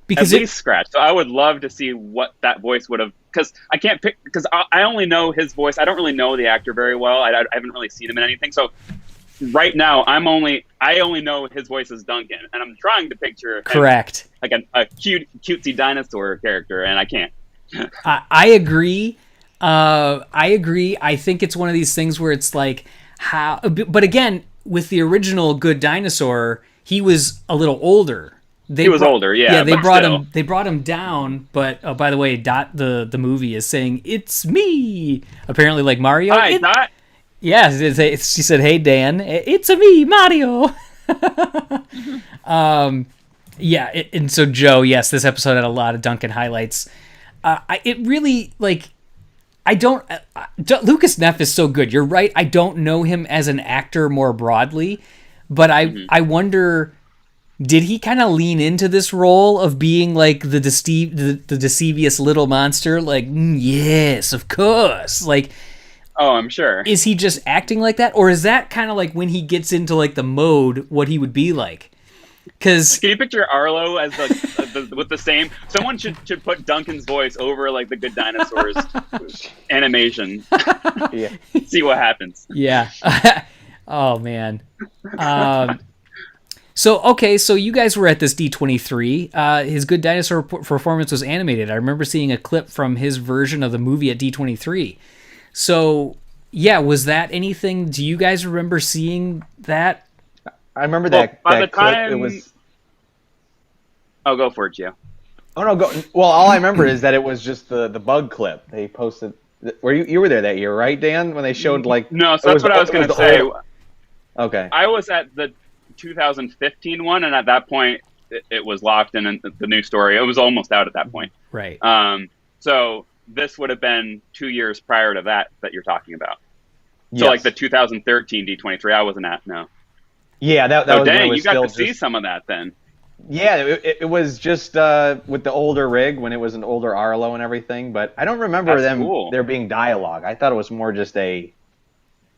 At least scratch. So I would love to see what that voice would have, because I can't pick, because I only know his voice. I don't really know the actor very well. I haven't really seen him in anything. So right now, I only know his voice is Duncan, and I'm trying to picture him Correct. like a cutesy dinosaur character, and I can't. I agree. I think it's one of these things where it's like, how, but again, with the original Good Dinosaur, he was a little older. He was older, yeah. Yeah, they but brought still. him. They brought him down. But by the way, Dot the movie is saying it's me. Apparently, like Mario. Hi, Dot. Yeah, she said, "Hey Dan, it's a me, Mario." Yeah, and so Joe, yes, this episode had a lot of Duncan highlights. It really, like, I don't. Lucas Neff is so good. You're right. I don't know him as an actor more broadly, but I wonder, did he kind of lean into this role of being like the deceivious little monster? Like, yes, of course. Like, oh, I'm sure. Is he just acting like that, or is that kind of like when he gets into like the mode, what he would be like? Because can you picture Arlo as with the same? Someone should put Duncan's voice over like the Good Dinosaurs animation. Yeah. See what happens. Yeah. Oh man. So you guys were at this D23. His Good Dinosaur performance was animated. I remember seeing a clip from his version of the movie at D23. So yeah, was that anything? Do you guys remember seeing that? I remember that. By that the time clip, it was. Oh, go for it, Gio. Oh no, go. Well, all I remember is that it was just the bug clip they posted. Were you were there that year, right, Dan? When they showed like. No, so that's what I was going to say. Okay. I was at the 2015 one, and at that point, it was locked in the new story. It was almost out at that point. Right. So this would have been 2 years prior to that you're talking about. So Yes. like the 2013 D23, I wasn't at. No. Yeah, that So was. when it dang, was you got still to see some of that then. Yeah, it was just with the older rig when it was an older Arlo and everything. But I don't remember there being dialogue. I thought it was more just to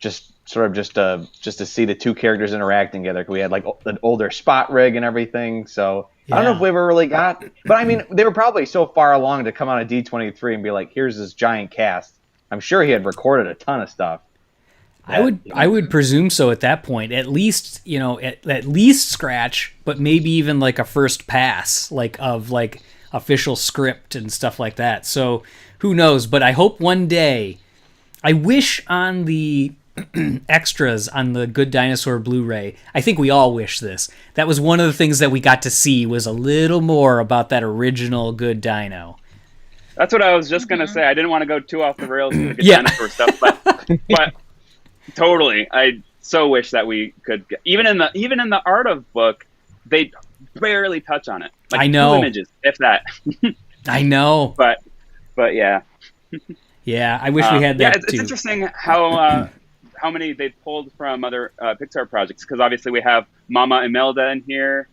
see the two characters interacting together. We had like an older Spot rig and everything. So I don't know if we ever really got. But I mean, they were probably so far along to come out of D23 and be like, "Here's this giant cast." I'm sure he had recorded a ton of stuff. I would presume so at that point. At least, at least scratch, but maybe even like a first pass, like of like official script and stuff like that. So who knows? But I hope one day. I wish on the extras on the Good Dinosaur Blu-ray. I think we all wish this. That was one of the things that we got to see was a little more about that original Good Dino. That's what I was just gonna say. I didn't want to go too off the rails with the Good Dinosaur stuff, but totally. I so wish that we could even in the art of book, they barely touch on it. Like I know 2 images, if that. I know. But yeah. Yeah, I wish we had that it's too. interesting how many they pulled from other Pixar projects, because obviously we have Mama Imelda in here.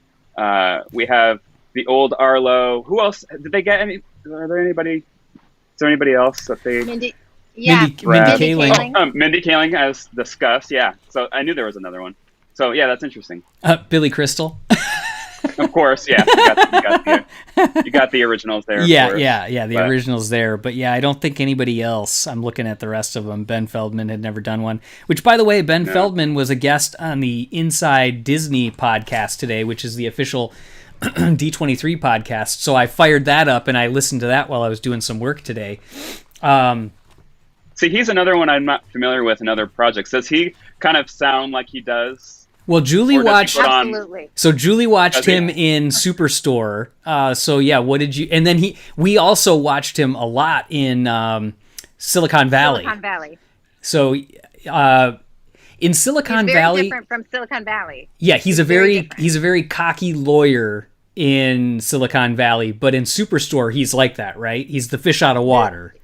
We have the old Arlo. Who else did they get? Is there anybody else that they? Mindy, yeah, Mindy Kaling. Mindy Kaling, as discussed. Yeah, so I knew there was another one. So yeah, that's interesting. Billy Crystal. Of course, yeah. You got the originals there. The originals there. But yeah, I don't think anybody else. I'm looking at the rest of them. Ben Feldman had never done one. Which, by the way, Ben Feldman was a guest on the Inside Disney podcast today, which is the official D23 podcast. So I fired that up and I listened to that while I was doing some work today. See, he's another one I'm not familiar with in other projects. Does he kind of sound like he does? Well, Julie watched. Absolutely. So Julie watched him in Superstore. So yeah, what did you? And then we also watched him a lot in Silicon Valley. Silicon Valley. So in Silicon He's very Valley, different from Silicon Valley. yeah, he's a very cocky lawyer in Silicon Valley, but in Superstore he's like that, right? He's the fish out of water.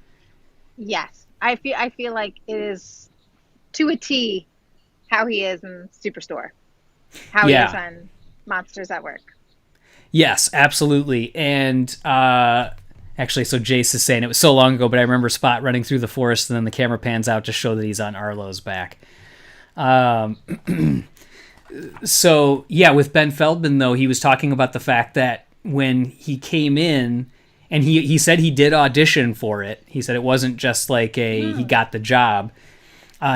Yes, I feel like it is to a T how he is in Superstore, how he is on Monsters at Work. Yes, absolutely. And actually, so Jace is saying it was so long ago, but I remember Spot running through the forest, and then the camera pans out to show that he's on Arlo's back. So yeah, with Ben Feldman though, he was talking about the fact that when he came in, and he said he did audition for it. He said it wasn't just like he got the job.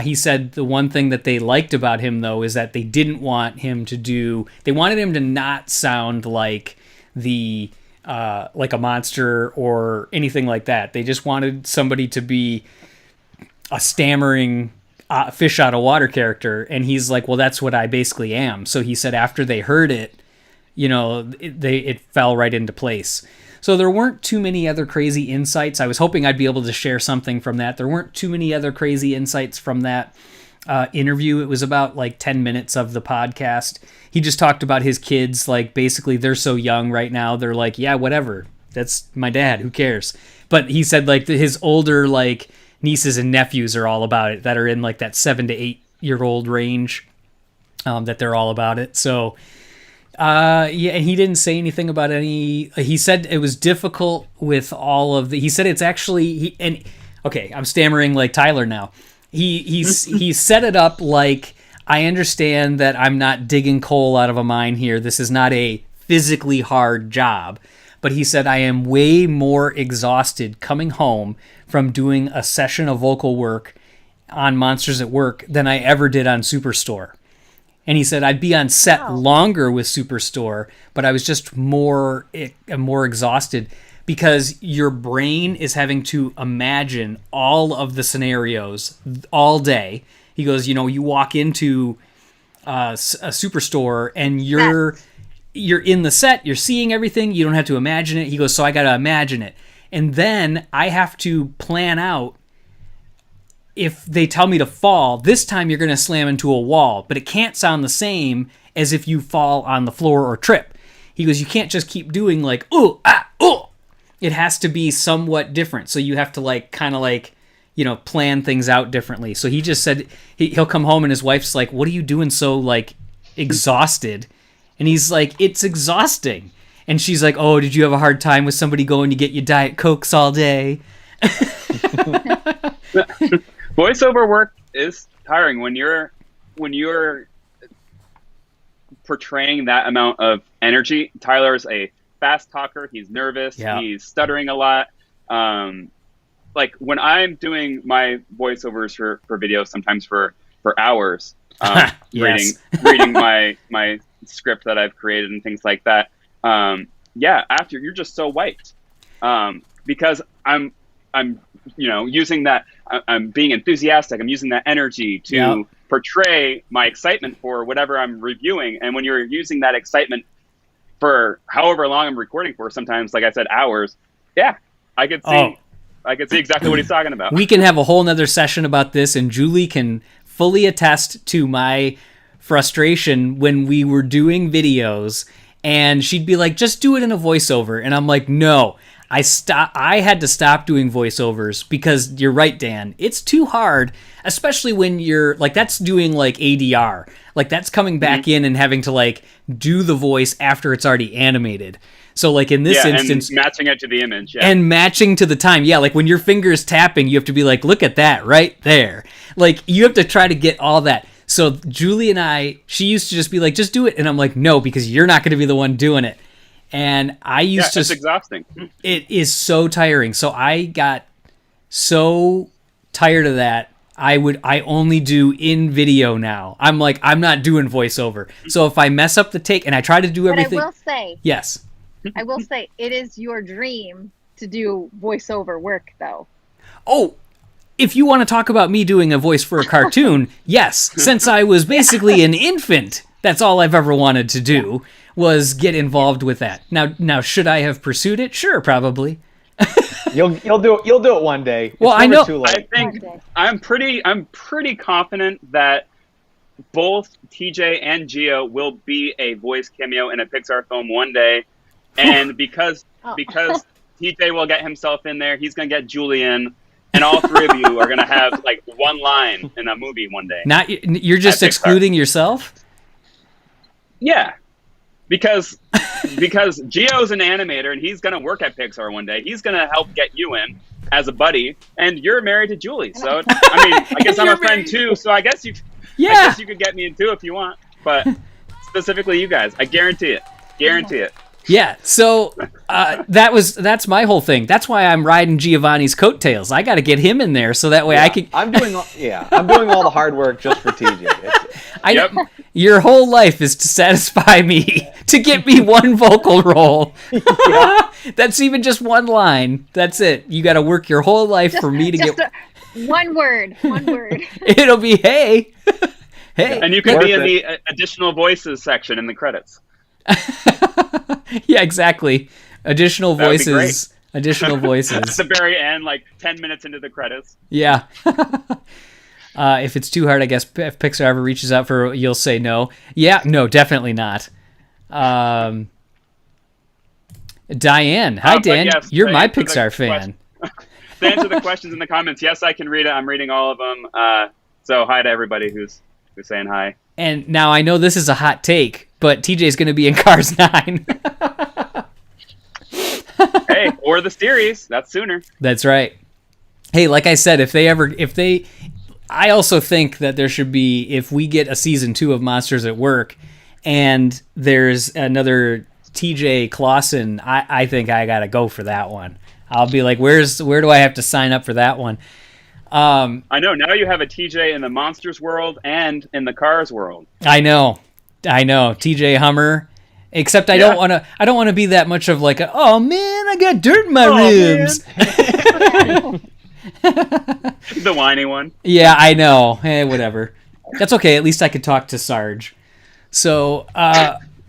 He said the one thing that they liked about him though is that they didn't want him to they wanted him to not sound like like a monster or anything like that. They just wanted somebody to be a stammering fish out of water character, and he's like, well, that's what I basically am. So he said after they heard it, it fell right into place. So there weren't too many other crazy insights. I was hoping I'd be able to share something from that. There weren't too many other crazy insights from that interview. It was about like 10 minutes of the podcast. He just talked about his kids, like basically they're so young right now. They're like, yeah, whatever. That's my dad. Who cares? But he said like his older like nieces and nephews are all about it, that are in like that 7 to 8 year old range, that they're all about it. So yeah, and he didn't say anything about he said it was difficult with all of he said it's actually, okay, I'm stammering like Tylor now. He set it up like, I understand that I'm not digging coal out of a mine here. This is not a physically hard job. But he said, I am way more exhausted coming home from doing a session of vocal work on Monsters at Work than I ever did on Superstore. And he said, I'd be on set longer with Superstore, but I was just more exhausted because your brain is having to imagine all of the scenarios all day. He goes, you walk into a Superstore and you're in the set, you're seeing everything, you don't have to imagine it. He goes, so I got to imagine it. And then I have to plan out, if they tell me to fall, this time you're going to slam into a wall, but it can't sound the same as if you fall on the floor or trip. He goes, you can't just keep doing like, ooh, ah, ooh. It has to be somewhat different. So you have to like, kind of like, plan things out differently. So he just said he'll come home and his wife's like, what are you doing so like exhausted? And he's like, it's exhausting. And she's like, oh, did you have a hard time with somebody going to get you Diet Cokes all day? Voiceover work is tiring when you're portraying that amount of energy. Tyler's a fast talker. He's nervous. Yeah. He's stuttering a lot. Like when I'm doing my voiceovers for videos, sometimes for hours, yes. reading my script that I've created and things like that. After you're just so wiped, because I'm using that, I'm being enthusiastic. I'm using that energy to portray my excitement for whatever I'm reviewing. And when you're using that excitement for however long I'm recording for, sometimes, like I said, hours. Yeah, I could see exactly what he's talking about. We can have a whole nother session about this, and Julie can fully attest to my frustration when we were doing videos, and she'd be like, just do it in a voiceover. And I'm like, no. I had to stop doing voiceovers because you're right, Dan. It's too hard, especially when you're like, that's doing like ADR. Like that's coming back in and having to like do the voice after it's already animated. So like in this instance, and matching it to the image, and matching to the time. Yeah, like when your finger is tapping, you have to be like, look at that right there. Like you have to try to get all that. So Julie and she used to just be like, just do it. And I'm like, no, because you're not going to be the one doing it. And I used to. It's exhausting. It is so tiring. So I got so tired of that. I only do in video now. I'm like, I'm not doing voiceover. So if I mess up the take, and I try to do everything. But I will say. Yes. I will say it is your dream to do voiceover work, though. Oh, if you want to talk about me doing a voice for a cartoon, yes. Since I was basically an infant, that's all I've ever wanted to do. Was get involved with that. Now, should I have pursued it? Sure, probably. You'll do it one day. It's well, I know. Too late. I think I'm pretty confident that both TJ and Gio will be a voice cameo in a Pixar film one day, and because TJ will get himself in there, he's gonna get Julie in, and all three of you are gonna have like one line in a movie one day. You're just At Pixar. excluding yourself? Yeah, because Gio's an animator and he's gonna work at Pixar one day. He's gonna help get you in as a buddy, and you're married to Julie. So I mean, I guess I'm a friend too. So I guess you could get me in too if you want. But specifically, you guys, I guarantee it. Guarantee it. Yeah, so that's my whole thing. That's why I'm riding Giovanni's coattails. I got to get him in there so that way I can. I'm doing all the hard work just for TJ. Your whole life is to satisfy me, to get me one vocal role. That's even just one line. That's it. You got to work your whole life for me to get one word. It'll be hey. Hey. And you could be in the additional voices section in the credits. Yeah, exactly. Additional voices. Additional voices. At the very end, like 10 minutes into the credits. Yeah. If it's too hard, I guess if Pixar ever reaches out for, you'll say no. Yeah, no, definitely not. Diane. Hi, Dan. Yes, you're my Pixar fan. To answer the questions in the comments, yes, I can read it. I'm reading all of them. So hi to everybody who's saying hi. And now I know this is a hot take, but TJ's going to be in Cars 9. Hey, or the series. That's sooner. That's right. Hey, like I said, I also think that there should be, if we get a season 2 of Monsters at Work and there's another TJ Clausen, I think I got to go for that one. I'll be like, where do I have to sign up for that one? I know. Now you have a TJ in the Monsters world and in the Cars world. I know. TJ Hummer. Except I don't want to be that much of like oh man, I got dirt in my ribs. The whiny one. Yeah, I know. Whatever. That's okay. At least I could talk to Sarge. So,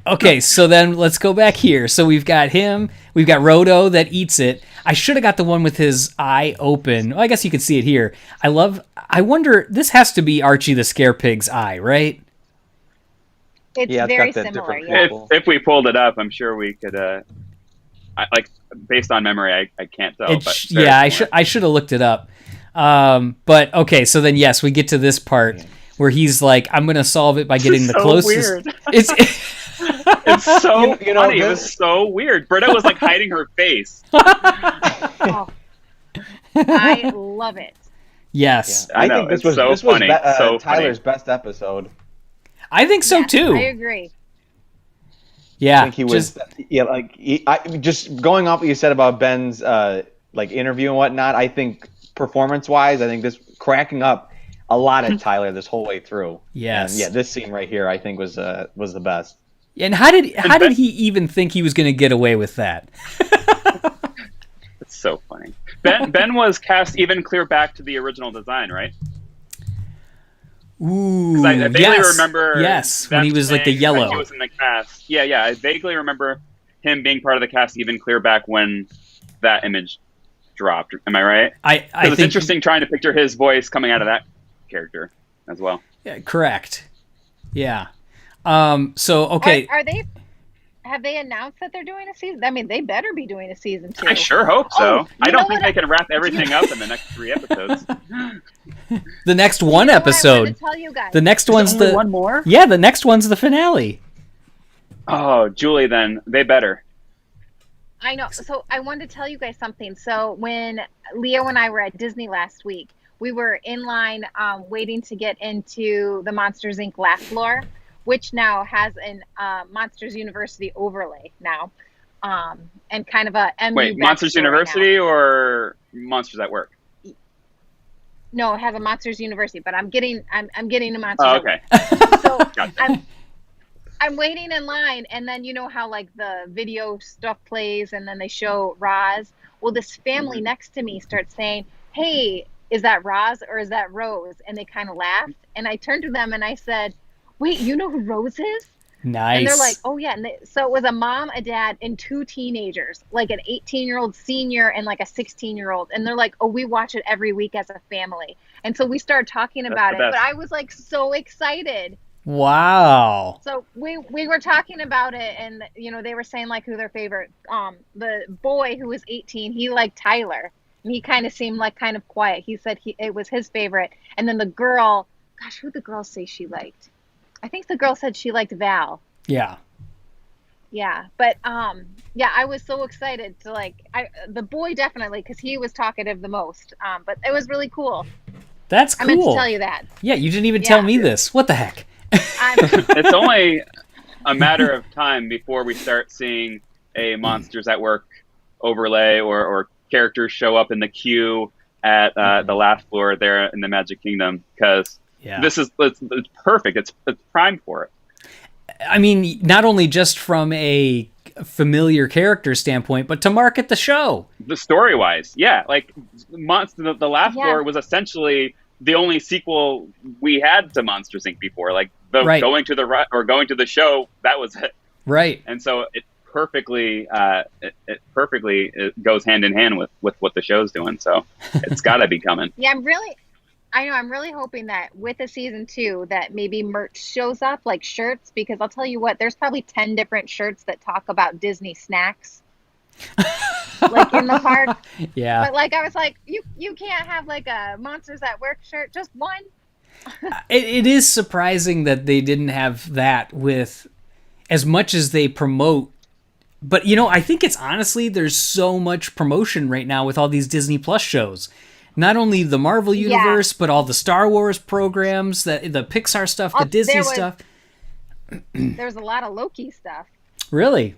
okay. So then let's go back here. So we've got him. We've got Roto that eats it. I should have got the one with his eye open. Well, I guess you could see it here. I wonder, this has to be Archie the Scarepig's eye, right? It's very similar. Yeah. If we pulled it up, I'm sure we could. Based on memory, I can't tell. I should have looked it up. But okay, so then yes, we get to this part where he's like, "I'm gonna solve it by getting the closest." Weird. It's so funny. It was so weird. Britta was like hiding her face. Oh, I love it. Yes, I think this was funny. Tyler's best episode. I think so too. I agree. Yeah, I think he was. Just going off what you said about Ben's interview and whatnot. I think performance-wise, I think this cracking up a lot at Tyler this whole way through. Yes. And this scene right here, I think was the best. And how did he even think he was going to get away with that? It's so funny. Ben was cast even clear back to the original design, right? Ooh, I vaguely remember. Yes, when he was like the yellow. He was in the cast. Yeah. I vaguely remember him being part of the cast even clear back when that image dropped. Am I right? I think it's interesting trying to picture his voice coming out of that character as well. Yeah, correct. Yeah. So okay. Have they announced that they're doing a season? I mean, they better be doing a season 2. I sure hope so. I don't think they can wrap everything up in the next 3 episodes. The next one episode. To tell you guys. The next one's the one more. Yeah, the next one's the finale. Oh, Julie, then they better. I know. So I wanted to tell you guys something. So when Leo and I were at Disney last week, we were in line waiting to get into the Monsters Inc. laugh floor, which now has an Monsters University overlay now, and kind of a MU. Wait, Monsters University or Monsters at Work? No, it has a Monsters University, but I'm getting a Monsters. Oh, okay. So Gotcha. I'm waiting in line, and then you know how like the video stuff plays, and then they show Roz. Well, this family next to me starts saying, "Hey, is that Roz or is that Rose?" And they kind of laughed, and I turned to them and I said, "Wait, you know who Rose is?" Nice. And they're like, "Oh yeah." And so it was a mom, a dad, and 2 teenagers, like an 18-year-old senior and like a 16-year-old. And they're like, "Oh, we watch it every week as a family." And so we started talking about it, but I was like so excited. Wow. So we were talking about it, and you know they were saying like who their favorite. The boy who was 18, he liked Tylor, He kind of seemed like kind of quiet. He said it was his favorite. And then the girl, gosh, who the girl say she liked? I think the girl said she liked Val. Yeah. Yeah, but yeah, I was so excited to the boy definitely, because he was talkative the most. But it was really cool. That's cool. I meant to tell you that. Yeah, you didn't even tell me this. What the heck? It's only a matter of time before we start seeing a Monsters at Work overlay or characters show up in the queue at the last floor there in the Magic Kingdom, because it's perfect. It's primed for it. I mean, not only just from a familiar character standpoint, but to market the show. The story-wise, yeah. Like, the last floor was essentially the only sequel we had to Monsters, Inc. before. Like, going to the show, that was it. Right. And so it perfectly it goes hand in hand with what the show's doing. So it's got to be coming. Yeah, I'm really hoping that with the season 2 that maybe merch shows up, like shirts, because I'll tell you what, there's probably 10 different shirts that talk about Disney snacks. Like in the park. Yeah. But like I was like, you can't have like a Monsters at Work shirt, just one. It is surprising that they didn't have that with as much as they promote. But I think it's honestly, there's so much promotion right now with all these Disney Plus shows. Not only the Marvel universe, but all the Star Wars programs, the Pixar stuff, the Disney stuff. There's a lot of Loki stuff. Really?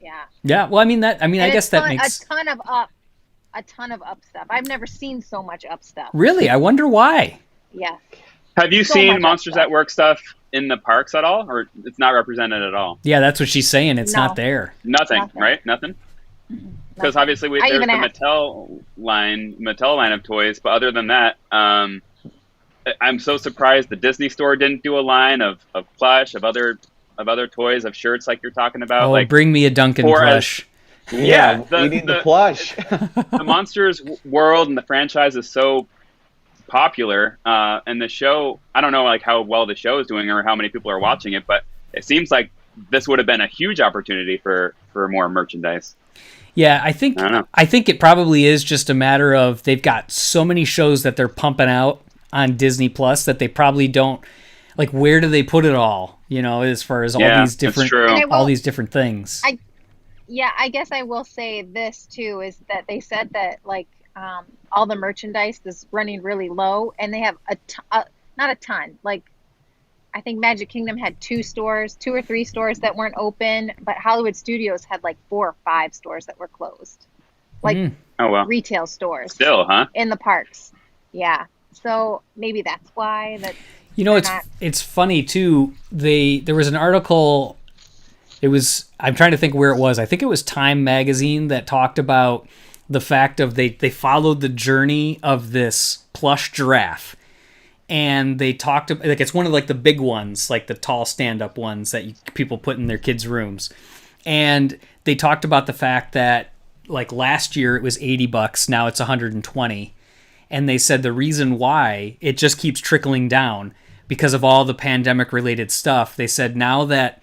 Yeah. Yeah. Well, I guess that makes a ton of up stuff. I've never seen so much up stuff. Really? I wonder why. Yeah. Have you seen Monsters at Work stuff in the parks at all, or it's not represented at all? Yeah, that's what she's saying. It's not there. Nothing, right? Nothing. Because obviously there's the Mattel line of toys, but other than that, I'm so surprised the Disney store didn't do a line of plush, of other toys, of shirts like you're talking about. Oh, like, bring me a Duncan plush. We need the plush. The Monsters world and the franchise is so popular, and the show, I don't know like how well the show is doing or how many people are watching it, but it seems like this would have been a huge opportunity for more merchandise. Yeah, I think it probably is just a matter of they've got so many shows that they're pumping out on Disney Plus that they probably don't, like, where do they put it all? As far as all these different things. I guess I will say this too, is that they said that like all the merchandise is running really low, and they have not a ton. Like, I think Magic Kingdom had 2 or 3 stores that weren't open, but Hollywood Studios had like 4 or 5 stores that were closed. Like retail stores. Still, huh? In the parks. Yeah. So maybe that's why that. It's funny too. There was an article. I'm trying to think where it was. I think it was Time magazine that talked about the fact of they followed the journey of this plush giraffe. And they talked about, like, it's one of like the big ones, like the tall stand-up ones that people put in their kids' rooms. And they talked about the fact that like last year it was $80, now it's $120. And they said the reason why it just keeps trickling down because of all the pandemic related stuff. They said now that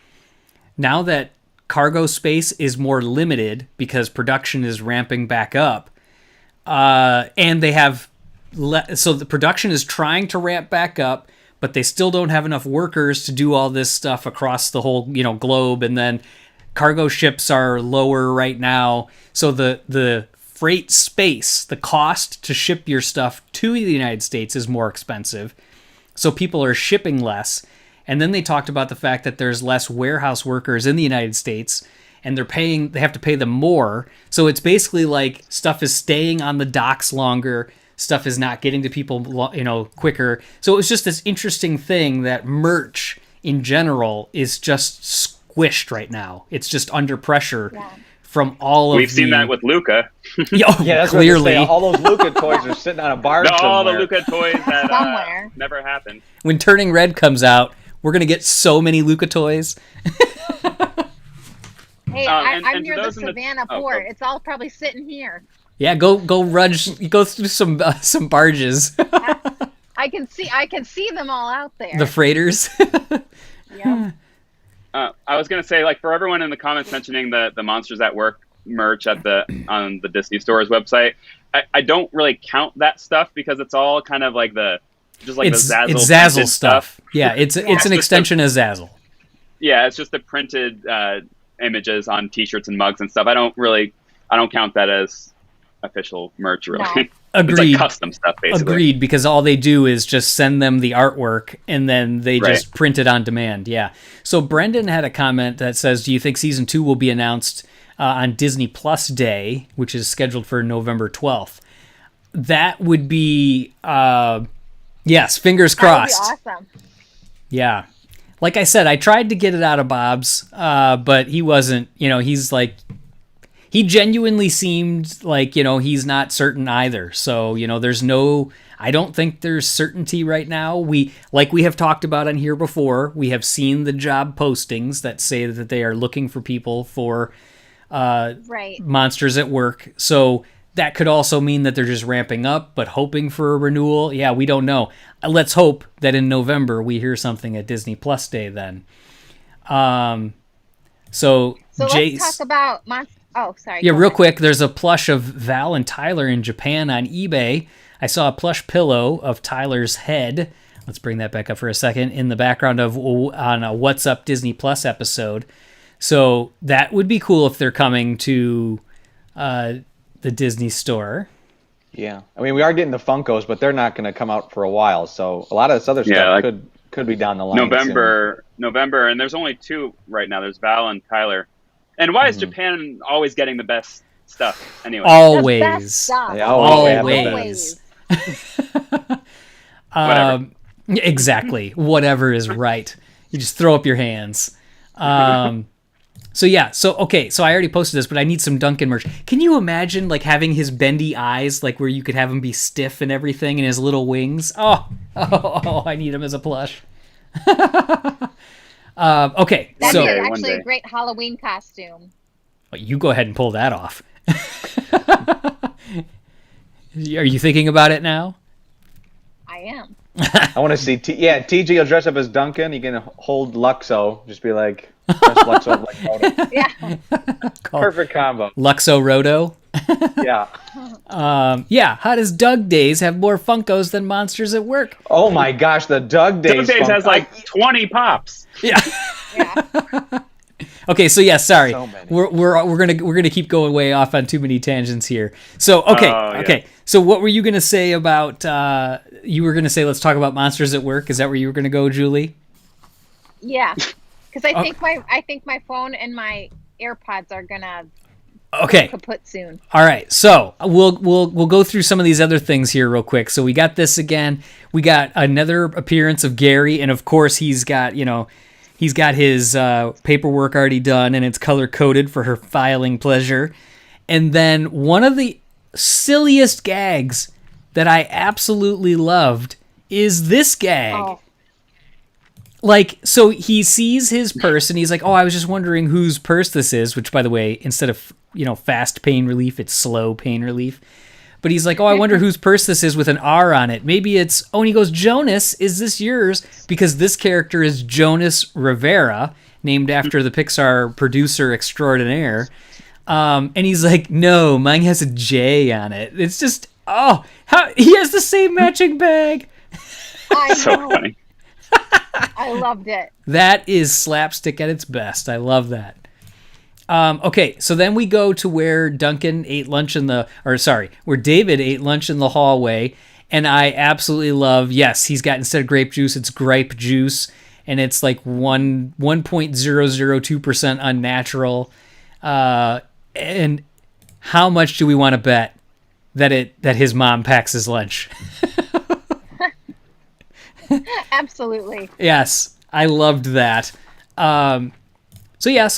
cargo space is more limited because production is ramping back up, and they have so the production is trying to ramp back up, but they still don't have enough workers to do all this stuff across the whole globe, and then cargo ships are lower right now, so the freight space, the cost to ship your stuff to the United States is more expensive, so people are shipping less. And then they talked about the fact that there's less warehouse workers in the United States, and they have to pay them more. So it's basically like stuff is staying on the docks longer, stuff is not getting to people, quicker. So it was just this interesting thing that merch in general is just squished right now. It's just under pressure from all of We've seen that with Luca. That's clearly. All those Luca toys are sitting on a bar somewhere. All the Luca toys that never happened. When Turning Red comes out, we're going to get so many Luca toys. Hey, I'm near the Savannah port. It's all probably sitting here. Yeah, go through some barges. I can see them all out there. The freighters. Yeah. I was gonna say, like, for everyone in the comments mentioning the Monsters at Work merch on the Disney Store's website, I don't really count that stuff because it's all kind of like the Zazzle. It's Zazzle stuff. Yeah, it's Yeah. it's an extension of Zazzle. Yeah, it's just the printed images on T-shirts and mugs and stuff. I don't count that as official merch, really. No. It's Agreed. like custom stuff, basically. Agreed, because all they do is just send them the artwork and then they just print it on demand. Yeah. So Brendan had a comment that says, do you think season 2 will be announced on Disney Plus Day, which is scheduled for November 12th? That would be, yes, fingers crossed. That would be awesome. Yeah. Like I said, I tried to get it out of Bob's, but he wasn't, he's like, he genuinely seemed like, he's not certain either. So, I don't think there's certainty right now. We have talked about on here before, we have seen the job postings that say that they are looking for people for Monsters at Work. So that could also mean that they're just ramping up, but hoping for a renewal. Yeah, we don't know. Let's hope that in November we hear something at Disney Plus Day then. So let's talk about Oh, sorry. Yeah, real quick, there's a plush of Val and Tylor in Japan on eBay. I saw a plush pillow of Tylor's head. Let's bring that back up for a second. In the background on a What's Up Disney Plus episode. So that would be cool if they're coming to the Disney store. Yeah. I mean, we are getting the Funkos, but they're not going to come out for a while. So a lot of this other stuff could be down the line. November, and there's only 2 right now. There's Val and Tylor. And why is Japan always getting the best stuff anyway? Always. The best stuff. They Always. Whatever. Exactly. Whatever is right. You just throw up your hands. So I already posted this, but I need some Duncan merch. Can you imagine like having his bendy eyes, like where you could have him be stiff and everything, and his little wings? Oh, I need him as a plush. Okay, That'd so be actually a great Halloween costume. You go ahead and pull that off. Are you thinking about it now? I am. I want to see. TG will dress up as Duncan. He can hold Luxo. Just be like, dress Luxo up like Roto. Yeah. Perfect combo. Luxo Roto. Yeah. Yeah. How does Doug Days have more Funkos than Monsters at Work? Oh my gosh, the Doug Days. Doug Days has like 20 pops. Yeah. Yeah. Okay, so yeah, sorry. So many. We're gonna keep going way off on too many tangents here. So okay. So what were you gonna say about? You were gonna say let's talk about Monsters at Work. Is that where you were gonna go, Julie? Yeah. Because I think my phone and my AirPods are gonna Okay. kaput soon. All right, so we'll go through some of these other things here real quick. So we got this again. We got another appearance of Gary, and of course he's got his paperwork already done, and it's color coded for her filing pleasure. And then one of the silliest gags that I absolutely loved is this gag. Oh. Like, so he sees his purse and he's like, oh, I was just wondering whose purse this is, which, by the way, instead of, fast pain relief, it's slow pain relief. But he's like, oh, I wonder whose purse this is with an R on it. Maybe it's, and he goes, Jonas, is this yours? Because this character is Jonas Rivera, named after the Pixar producer extraordinaire. And he's like, no, mine has a J on it. It's just, he has the same matching bag. I know. So funny. I loved it. That is slapstick at its best. I love that. Okay, so then we go to where David ate lunch in the hallway, and I absolutely love, yes, he's got, instead of grape juice, it's gripe juice, and it's like 1.002% unnatural. And how much do we want to bet that his mom packs his lunch? Absolutely. Yes, I loved that. So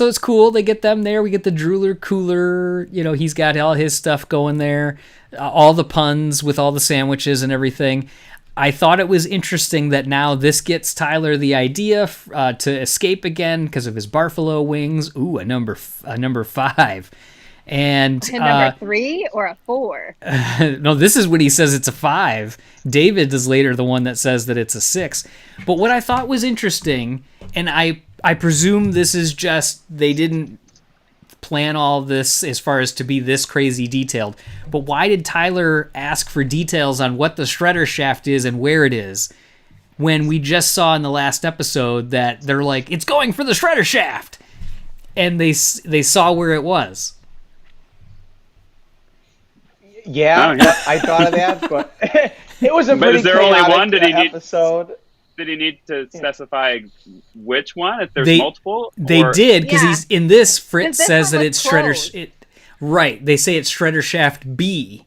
it's cool. They get them there. We get the drooler cooler. He's got all his stuff going there. All the puns with all the sandwiches and everything. I thought it was interesting that now this gets Tylor the idea to escape again because of his Barfalo wings. Ooh, a number 5. And a number 3 or a 4? No, this is when he says it's a 5. David is later the one that says that it's a 6. But what I thought was interesting, and I presume this is just they didn't plan all this as far as to be this crazy detailed. But why did Tylor ask for details on what the shredder shaft is and where it is, when we just saw in the last episode that they're like, it's going for the shredder shaft, and they saw where it was? Yeah, I thought of that, but it was a pretty is there only one? Did he episode. Did he need to specify which one? If there's multiple? They did, because he's in this. Fritz says that it's closed. Right, they say it's shredder shaft B.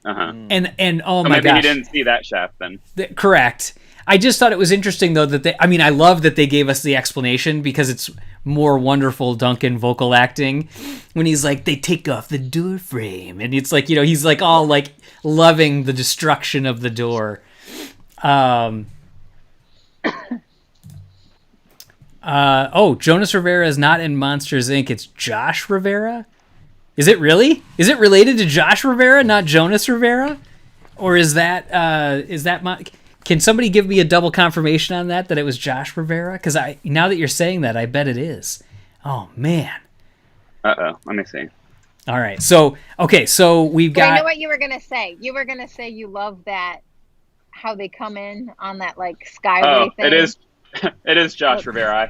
And oh my gosh. Maybe he didn't see that shaft then. Correct. I just thought it was interesting, though, that I love that they gave us the explanation, because it's more wonderful Duncan vocal acting when he's like, they take off the door frame. And it's like, he's like all like loving the destruction of the door. Jonas Rivera is not in Monsters, Inc. It's Josh Rivera? Is it really? Is it related to Josh Rivera, not Jonas Rivera? Or is that can somebody give me a double confirmation on that it was Josh Rivera? Because now that you're saying that, I bet it is. Oh, man. Uh-oh. Let me see. All right. So we've got... I know what you were going to say. You were going to say you love that, how they come in on that, like, skyway thing. It is Josh Rivera.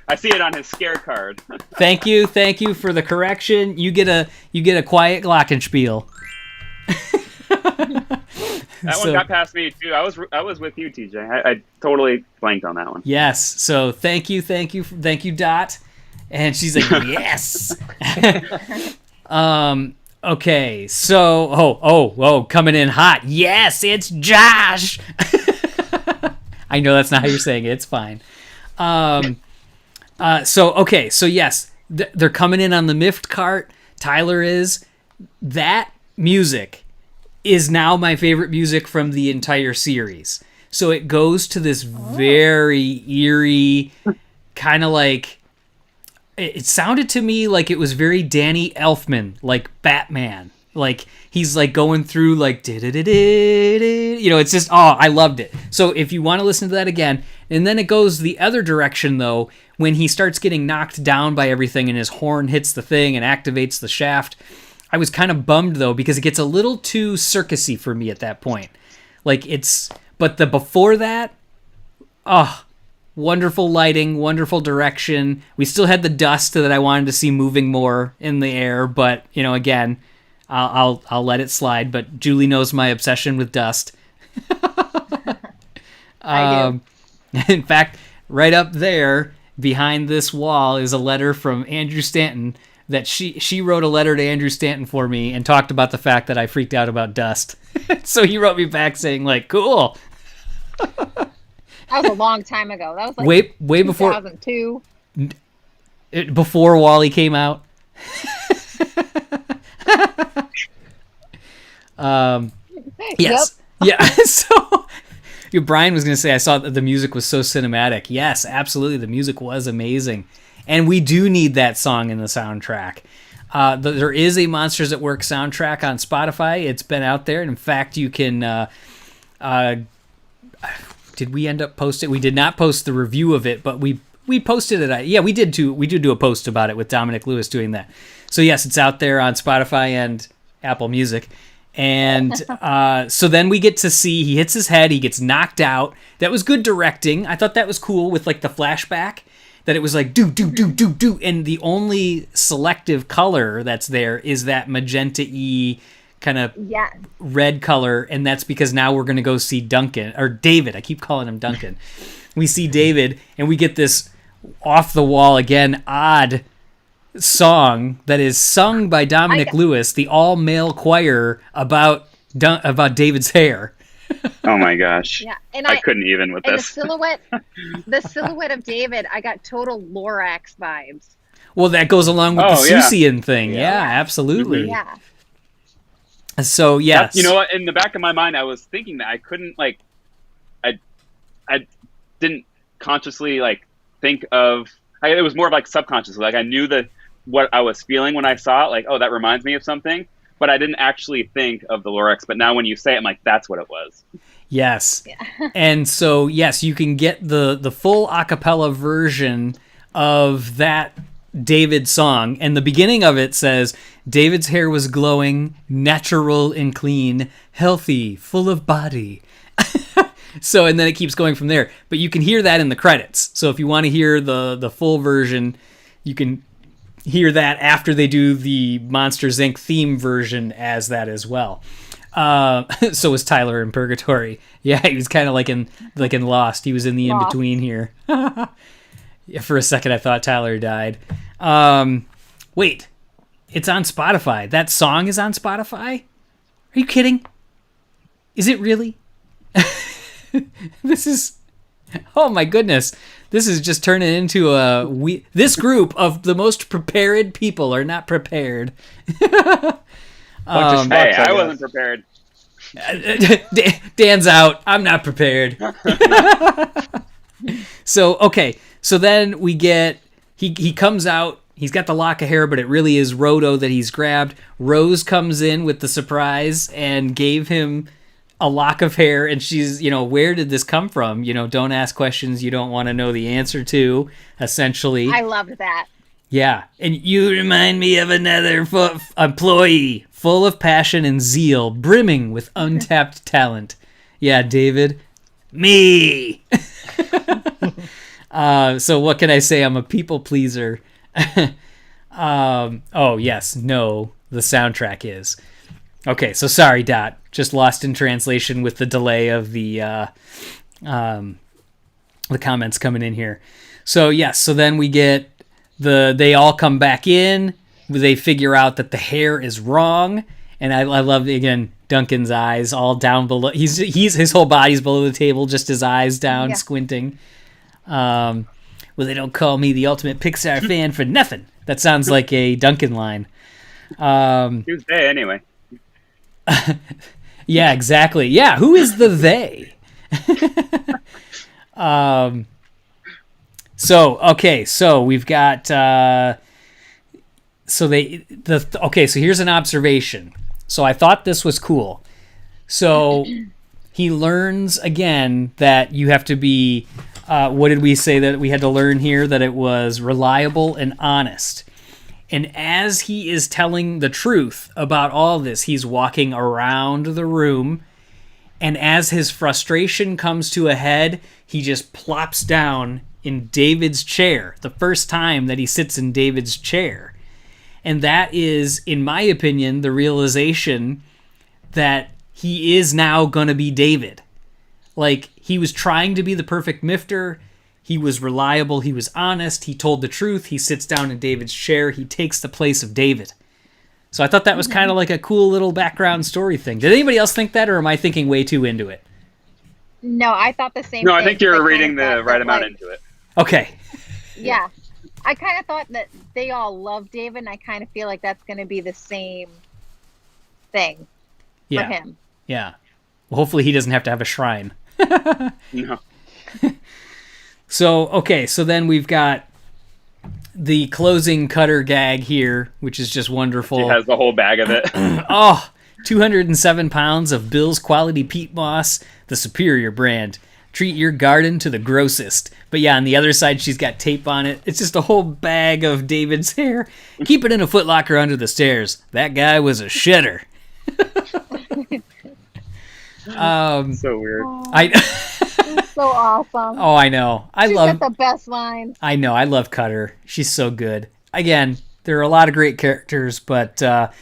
I see it on his scare card. Thank you for the correction. You get a quiet glockenspiel. That one got past me too. I was with you, TJ. I totally blanked on that one. Yes. So thank you, Dot. And she's like, yes. Okay. So coming in hot. Yes, it's Josh. I know that's not how you're saying it. It's fine. So yes, they're coming in on the MIFT cart. Tylor is. That music is now my favorite music from the entire series. So it goes to this very eerie, kind of like, it sounded to me like it was very Danny Elfman, like Batman. Like he's like going through like, it's just, I loved it. So if you want to listen to that again, and then it goes the other direction though, when he starts getting knocked down by everything and his horn hits the thing and activates the shaft. I was kind of bummed though, because it gets a little too circusy for me at that point. But the before that, wonderful lighting, wonderful direction. We still had the dust that I wanted to see moving more in the air, but again, I'll let it slide. But Julie knows my obsession with dust. I do. In fact, right up there behind this wall is a letter from Andrew Stanton. That she wrote a letter to Andrew Stanton for me and talked about the fact that I freaked out about dust. So he wrote me back saying, like, cool. That was a long time ago. That was like way before 2002. Before Wall-E came out. Yes. Yep. Yeah. So Brian was going to say, I saw that the music was so cinematic. Yes, absolutely. The music was amazing. And we do need that song in the soundtrack. There is a Monsters at Work soundtrack on Spotify. It's been out there. And in fact, you can... did we end up posting? We did not post the review of it, but we posted it. Yeah, we did too. We did do a post about it with Dominic Lewis doing that. So yes, it's out there on Spotify and Apple Music. And so then we get to see he hits his head. He gets knocked out. That was good directing. I thought that was cool with like the flashback. That it was like do, and the only selective color that's there is that magenta-y kind of red color, and that's because now we're going to go see Duncan, or David. I keep calling him Duncan. We see David, and we get this off-the-wall, again, odd song that is sung by Dominic Lewis, the all-male choir, about David's hair. Oh my gosh! Yeah, and I couldn't even with this. The silhouette of David, I got total Lorax vibes. Well, that goes along with the Susian thing. Yeah, absolutely. Mm-hmm. Yeah. So yes, you know what? In the back of my mind, I was thinking that I couldn't I didn't consciously think of. It was more of subconsciously. I knew what I was feeling when I saw it. Like, oh, that reminds me of something. But I didn't actually think of the Lorax. But now when you say it, I'm like, that's what it was. Yes. Yeah. And so, yes, you can get the full a cappella version of that David's song, and the beginning of it says, David's hair was glowing, natural and clean, healthy, full of body. So, and then it keeps going from there. But you can hear that in the credits. So if you want to hear the full version, you can hear that after they do the Monsters, Inc. theme version as that as well. So was Tylor in Purgatory. Yeah, he was kind of like in Lost. He was in the in-between here. Yeah, for a second, I thought Tylor died. Wait, it's on Spotify. That song is on Spotify? Are you kidding? Is it really? This is... Oh my goodness. This is just turning into this group of the most prepared people are not prepared. Hey, I wasn't prepared. Dan's out. I'm not prepared. So then we get... He comes out. He's got the lock of hair, but it really is Roto that he's grabbed. Rose comes in with the surprise and gave him a lock of hair, and she's, where did this come from? Don't ask questions you don't want to know the answer to, essentially. I loved that. Yeah, and you remind me of another employee, full of passion and zeal, brimming with untapped talent. Yeah, David. Me! So what can I say? I'm a people pleaser. Oh, yes, no, the soundtrack is. Okay, so sorry, Dot. Just lost in translation with the delay of the comments coming in here. So, yes, so then we get they all come back in. They figure out that the hair is wrong. And I love, again, Duncan's eyes all down below. His whole body's below the table, just his eyes down, squinting. Well, they don't call me the ultimate Pixar fan for nothing. That sounds like a Duncan line. Tuesday, anyway. Yeah, exactly. Yeah, who is the they? So we've got so here's an observation. So I thought this was cool. So he learns again that you have to be what did we say that we had to learn here? That it was reliable and honest. And as he is telling the truth about all this, he's walking around the room, and as his frustration comes to a head, he just plops down in David's chair, the first time that he sits in David's chair. And that is, in my opinion, the realization that he is now going to be David. Like, he was trying to be the perfect MIFTer. He was reliable. He was honest. He told the truth. He sits down in David's chair. He takes the place of David. So I thought that was kind of like a cool little background story thing. Did anybody else think that, or am I thinking way too into it? No, I thought the same No, thing. I think you're reading the right amount into it. Okay. Yeah. I kind of thought that they all love David, and I kind of feel like that's going to be the same thing for him. Yeah. Well, hopefully he doesn't have to have a shrine. No. So then we've got the closing Cutter gag here, which is just wonderful. She has the whole bag of it. 207 pounds of Bill's quality peat moss, the superior brand. Treat your garden to the grossest. But yeah, on the other side, she's got tape on it. It's just a whole bag of David's hair. Keep it in a footlocker under the stairs. That guy was a shitter. So weird. It's so awesome. Oh, I know. She's got the best lines. I know. I love Cutter. She's so good. Again, there are a lot of great characters, but okay.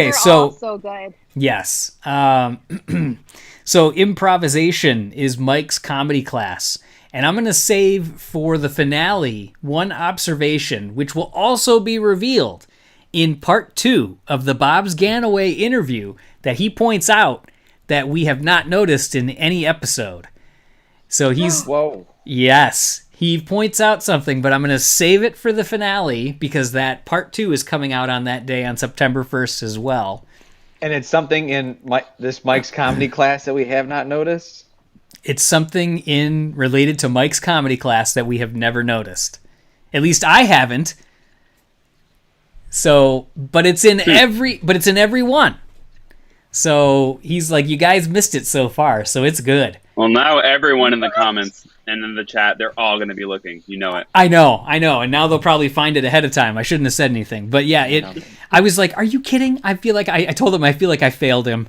They're so all so good. Yes. So improvisation is Mike's comedy class, and I'm going to save for the finale one observation, which will also be revealed in part 2 of the Bob's Ganaway interview that he points out that we have not noticed in any episode. So he's... Whoa. Yes. He points out something, but I'm going to save it for the finale because that part 2 is coming out on that day on September 1st as well. And it's something in this Mike's comedy class that we have not noticed? It's something related to Mike's comedy class that we have never noticed. At least I haven't. So, but it's in every one. So he's like, you guys missed it so far, so it's good. Well, now everyone in the comments and in the chat, they're all going to be looking. You know it. I know, and now they'll probably find it ahead of time. I shouldn't have said anything, but yeah, I was like, "Are you kidding?" I feel like I told him I feel like I failed him.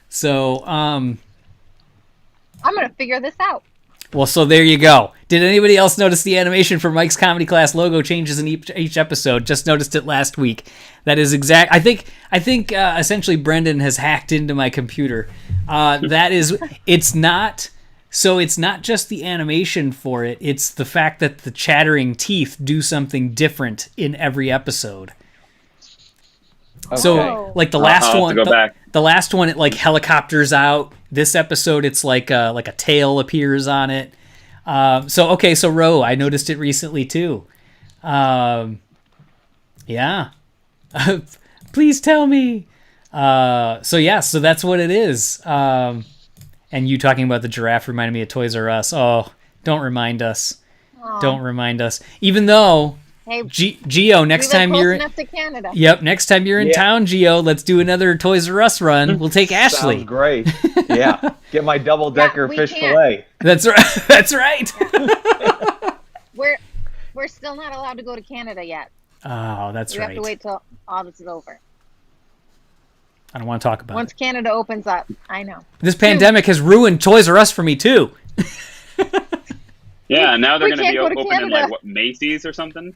So, I'm gonna figure this out. Well, so there you go. Did anybody else notice the animation for Mike's Comedy Class logo changes in each episode? Just noticed it last week. That is exact. I think essentially Brendan has hacked into my computer. It's not just the animation for it. It's the fact that the chattering teeth do something different in every episode. Okay. So, like the last one, the last one, it like helicopters out. This episode, it's like a tail appears on it. So Ro, I noticed it recently too. Yeah. Please tell me. So that's what it is. And you talking about the giraffe reminded me of Toys R Us. Oh, don't remind us. Aww. Don't remind us. Even though, hey, Geo, next time you're enough to Canada. Yep, next time you're in town, Geo, let's do another Toys R Us run. We'll take Ashley. Sounds great. Yeah, get my double-decker fish fillet. That's right. That's right. We're still not allowed to go to Canada yet. Oh, that's right. We have to wait till all this is over. I don't want to talk about Once it. Canada opens up, I know. This pandemic has ruined Toys R Us for me too. Yeah, now they're going to be can't go to open in Canada. Macy's or something.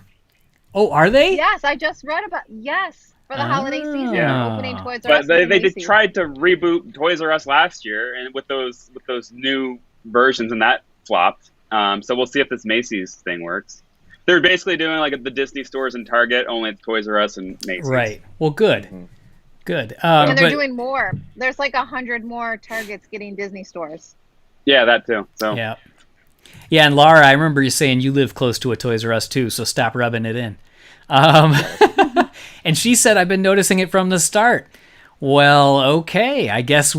Oh, are they? Yes, I just read about for the holiday season. Yeah. They're opening Toys R Us. But they tried to reboot Toys R Us last year, and with those new versions, and that flopped. So we'll see if this Macy's thing works. They're basically doing like the Disney stores and Target, only it's Toys R Us and Macy's. Right. Well, good. Good. And they're doing more. There's like 100 more Targets getting Disney stores. Yeah, that too. So yeah. Yeah, and Laura, I remember you saying you live close to a Toys R Us too, so stop rubbing it in. And she said, I've been noticing it from the start. Well, okay. I guess,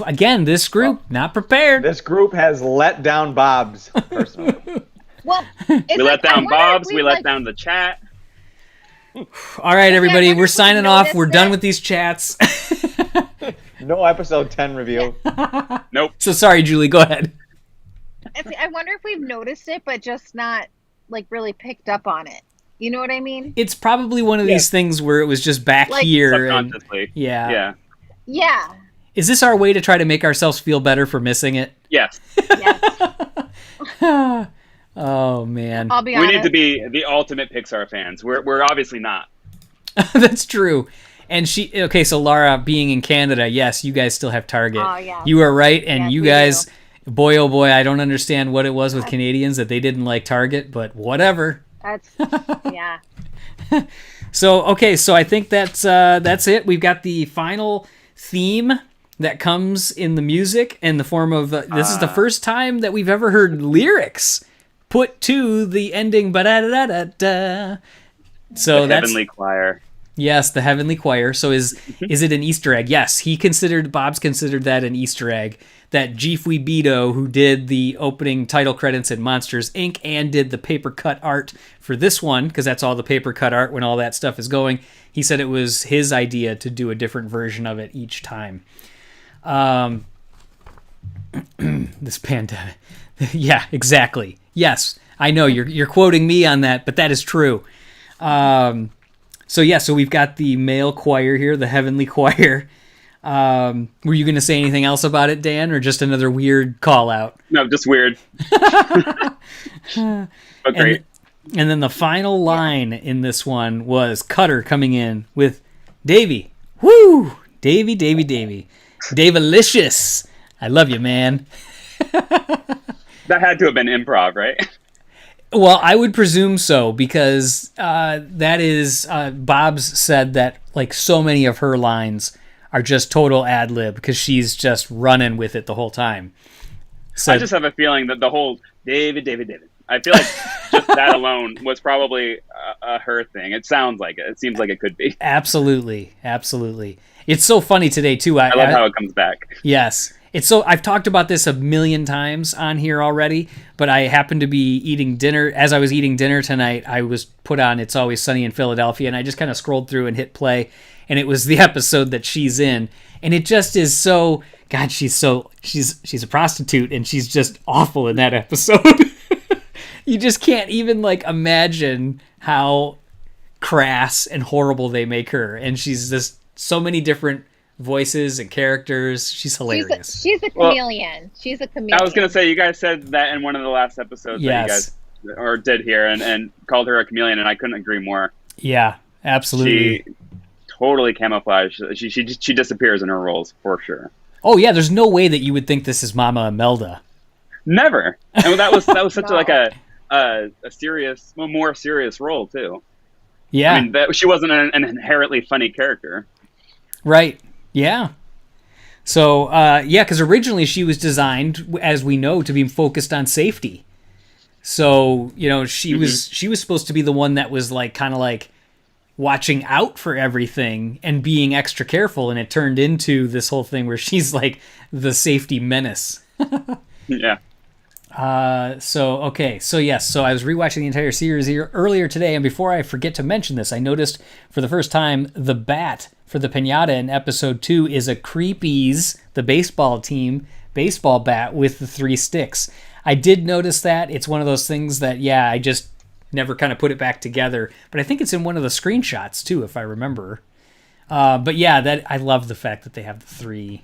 again, this group, not prepared. This group has let down Bob's, personally. Well, we let down Bob's, we let down the chat. All right, everybody, we're signing off. We're done it. with these chats. No episode 10 review. Nope. So sorry, Julie, go ahead. I wonder if we've noticed it, but just not like really picked up on it. You know what I mean? It's probably one of these things where it was just back Like, here. Subconsciously. Yeah. Yeah. Is this our way to try to make ourselves feel better for missing it? Yes. Yes. Oh, man. I'll be We honest. need to be the ultimate Pixar fans. We're obviously not. That's true. And so Laura, being in Canada, yes, you guys still have Target. Oh, yeah. You are right, and Yes, you we guys, boy, oh boy, I don't understand what it was with Canadians that they didn't like Target, but whatever. That's, yeah. So, okay, so I think that's it. We've got the final theme that comes in the music in the form of, this is the first time that we've ever heard lyrics put to the ending, ba-da-da-da-da. So The Heavenly Choir. Yes, the Heavenly Choir. So is it an Easter egg? Yes, Bob's considered that an Easter egg. That Geefwee Beto, who did the opening title credits in Monsters, Inc. and did the paper cut art for this one, because that's all the paper cut art when all that stuff is going, he said it was his idea to do a different version of it each time. This pandemic. Yeah, exactly. Yes, I know you're quoting me on that, but that is true. So we've got the male choir here, the Heavenly Choir. Were you going to say anything else about it, Dan, or just another weird call out? No, just weird. But great. And then the final line in this one was Cutter coming in with Davey. Woo! Davey. Davalicious. I love you, man. That had to have been improv, right? Well, I would presume so, because that is Bob's said that like so many of her lines are just total ad lib because she's just running with it the whole time. So I just have a feeling that the whole David. I feel like just that alone was probably a her thing. It sounds like it. It seems like it could be. Absolutely. It's so funny today too. I love how it comes back. Yes. it's so, I've talked about this a million times on here already, but I happened to be eating dinner. As I was eating dinner tonight, I was put on It's Always Sunny in Philadelphia, and I just kind of scrolled through and hit play, and it was the episode that she's in. And it just is so, God, she's a prostitute, and she's just awful in that episode. You just can't even like imagine how crass and horrible they make her. And she's just so many different voices and characters. She's hilarious. She's a chameleon. She's a chameleon. I was going to say, you guys said that in one of the last episodes that you guys or did here and called her a chameleon, and I couldn't agree more. Yeah, absolutely. She totally camouflaged. She disappears in her roles for sure. Oh yeah, there's no way that you would think this is Mama Imelda. Never. And that was such like a serious, more serious role too. Yeah. I mean, she wasn't an inherently funny character. Right. Yeah. So, because originally she was designed, as we know, to be focused on safety. So, she was supposed to be the one that was like kind of like watching out for everything and being extra careful, and it turned into this whole thing where she's like the safety menace. Yeah. So I was rewatching the entire series earlier today, and before I forget to mention this, I noticed for the first time the bat for the piñata in episode 2 is a Creepies, the baseball team, baseball bat with the 3 sticks. I did notice that. It's one of those things that, I just never kind of put it back together, but I think it's in one of the screenshots too, if I remember. But yeah, that I love the fact that they have the 3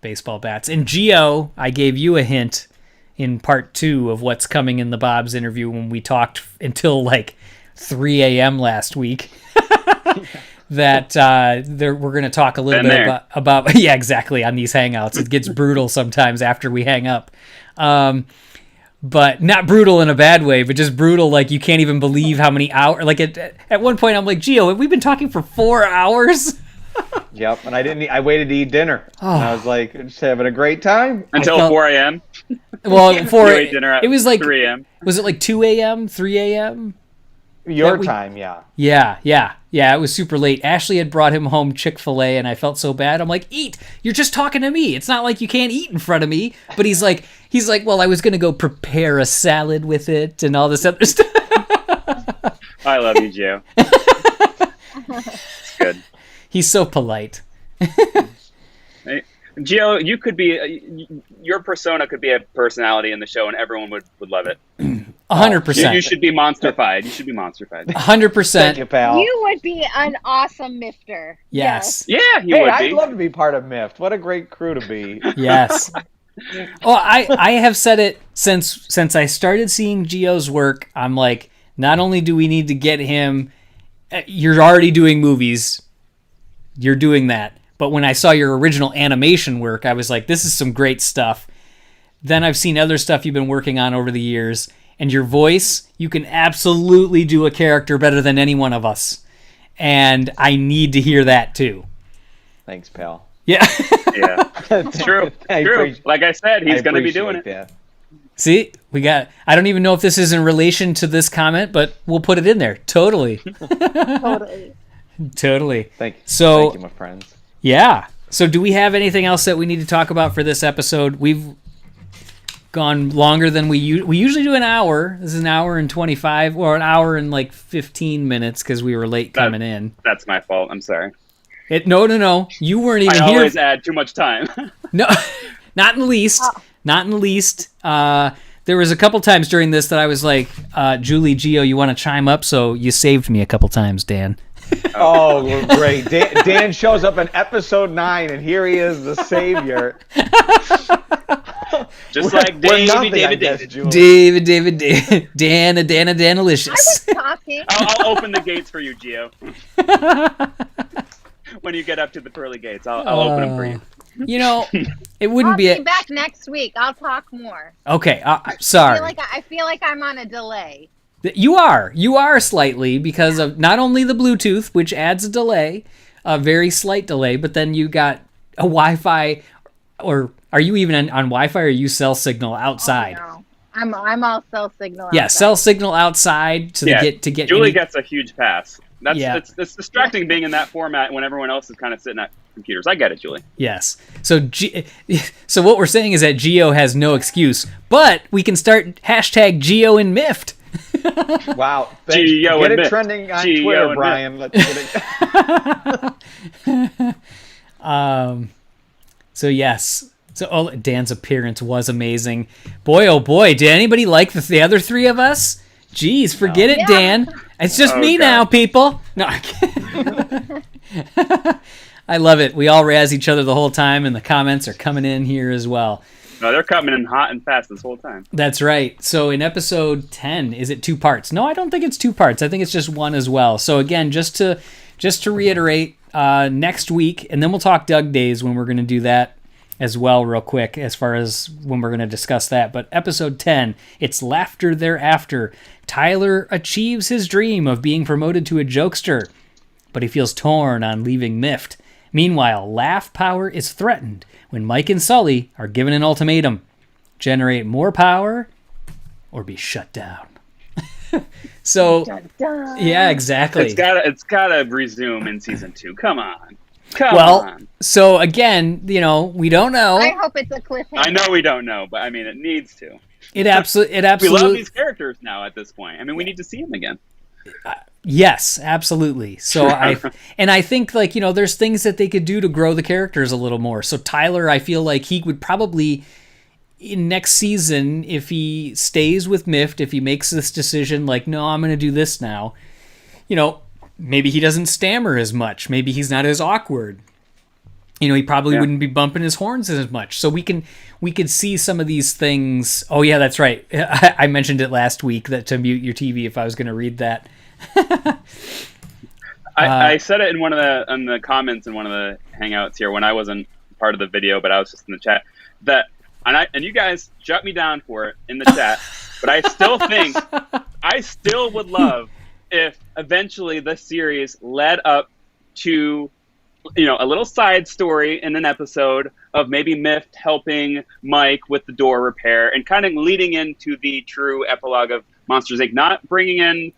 baseball bats. And Gio, I gave you a hint in part 2 of what's coming in the Bob's interview when we talked until like 3 a.m. last week. That we're going to talk a little bit about yeah, exactly, on these hangouts. It gets brutal sometimes after we hang up. But not brutal in a bad way, but just brutal like you can't even believe how many hours. Like at one point I'm like, Gio, have we been talking for 4 hours? Yep, and I waited to eat dinner. Oh. And I was like, just having a great time. Until 4 a.m.? Well, it was like 3 a.m. Was it like 2 a.m., 3 a.m.? Your time, yeah. Yeah, it was super late. Ashley had brought him home Chick-fil-A, and I felt so bad. I'm like, eat! You're just talking to me. It's not like you can't eat in front of me. But he's like, well, I was going to go prepare a salad with it and all this other stuff. I love you, Gio. It's good. He's so polite. Hey, Gio, you could be your persona could be a personality in the show, and everyone would love it. 100%. You should be monsterfied. 100%. Thank you, pal. You would be an awesome MIFTer. Yes. Yeah, you would be. I'd love to be part of MIFT. What a great crew to be. Yes. Oh, I have said it since I started seeing Gio's work. I'm like, not only do we need to get him, you're already doing movies. You're doing that. But when I saw your original animation work, I was like, this is some great stuff. Then I've seen other stuff you've been working on over the years. And your voice, you can absolutely do a character better than any one of us. And I need to hear that too. Thanks, pal. Yeah. Yeah. It's true. True. Like I said, he's going to be doing it. That. See, I don't even know if this is in relation to this comment, but we'll put it in there. Totally. Totally. Thank you, my friends. Yeah. So do we have anything else that we need to talk about for this episode? We've gone longer than we usually do an hour. This is an hour and 25, or an hour and like 15 minutes because we were late coming in. That's my fault. I'm sorry. No. You weren't even here. I always add too much time. No, not in the least. Not in the least. There was a couple times during this that I was like, Julie, Gio, you want to chime up? So you saved me a couple times, Dan. Oh, great. Dan shows up in episode 9, and here he is, the savior. Just like David. Danalicious. I was talking. I'll open the gates for you, Gio. When you get up to the pearly gates, I'll open them for you. It wouldn't I'll be back next week. I'll talk more. Okay, sorry. I feel like I'm on a delay. You are slightly because of not only the Bluetooth, which adds a delay, a very slight delay, but then you got a Wi-Fi, or are you even on Wi-Fi, or you cell signal outside? Oh, no. I'm all cell signal outside. Yeah, cell signal outside to get Julie gets a huge pass. It's distracting being in that format when everyone else is kind of sitting at computers. I get it, Julie. Yes. So so what we're saying is that Geo has no excuse, but we can start hashtag Geo and MIFT. Wow. Thanks. Geo Get and it Mift. trending on Geo Twitter, and Brian. Let's get it. So yes. So Dan's appearance was amazing. Boy, oh boy, did anybody like the other three of us? Jeez, forget it, Yeah. Dan. It's just me God. now, people. No, I can't. I love it. We all razz each other the whole time, and the comments are coming in here as well. No, they're coming in hot and fast this whole time. That's right. So in episode 10, is it 2 parts? No, I don't think it's 2 parts. I think it's just 1 as well. So again, just to reiterate, next week, and then we'll talk Doug Days when we're going to do that as well real quick as far as when we're going to discuss that. But episode 10, it's Laughter Thereafter. Tylor achieves his dream of being promoted to a jokester, but he feels torn on leaving MIFT. Meanwhile, laugh power is threatened when Mike and Sully are given an ultimatum: generate more power or be shut down. So, Dun, dun. yeah, exactly. It's gotta resume in season 2. Come on. Come Well, on. so again, we don't know. I hope it's a cliffhanger. I know we don't know, but I mean, it needs to. It We absolutely. love these characters now at this point. I mean, we need to see them again. Yes, absolutely. So I think there's things that they could do to grow the characters a little more. So Tylor, I feel like he would probably in next season, if he stays with MIFT, if he makes this decision, like, no, I'm going to do this now, maybe he doesn't stammer as much. Maybe he's not as awkward. He probably wouldn't be bumping his horns as much. So we could see some of these things. Oh yeah, that's right. I mentioned it last week that to mute your TV if I was going to read that. I said it in one of the comments in one of the hangouts here when I wasn't part of the video, but I was just in the chat. And you guys shut me down for it in the chat, but I still would love if eventually the series led up to a little side story in an episode of maybe MIFT helping Mike with the door repair and kind of leading into the true epilogue of Monsters Inc. Not bringing in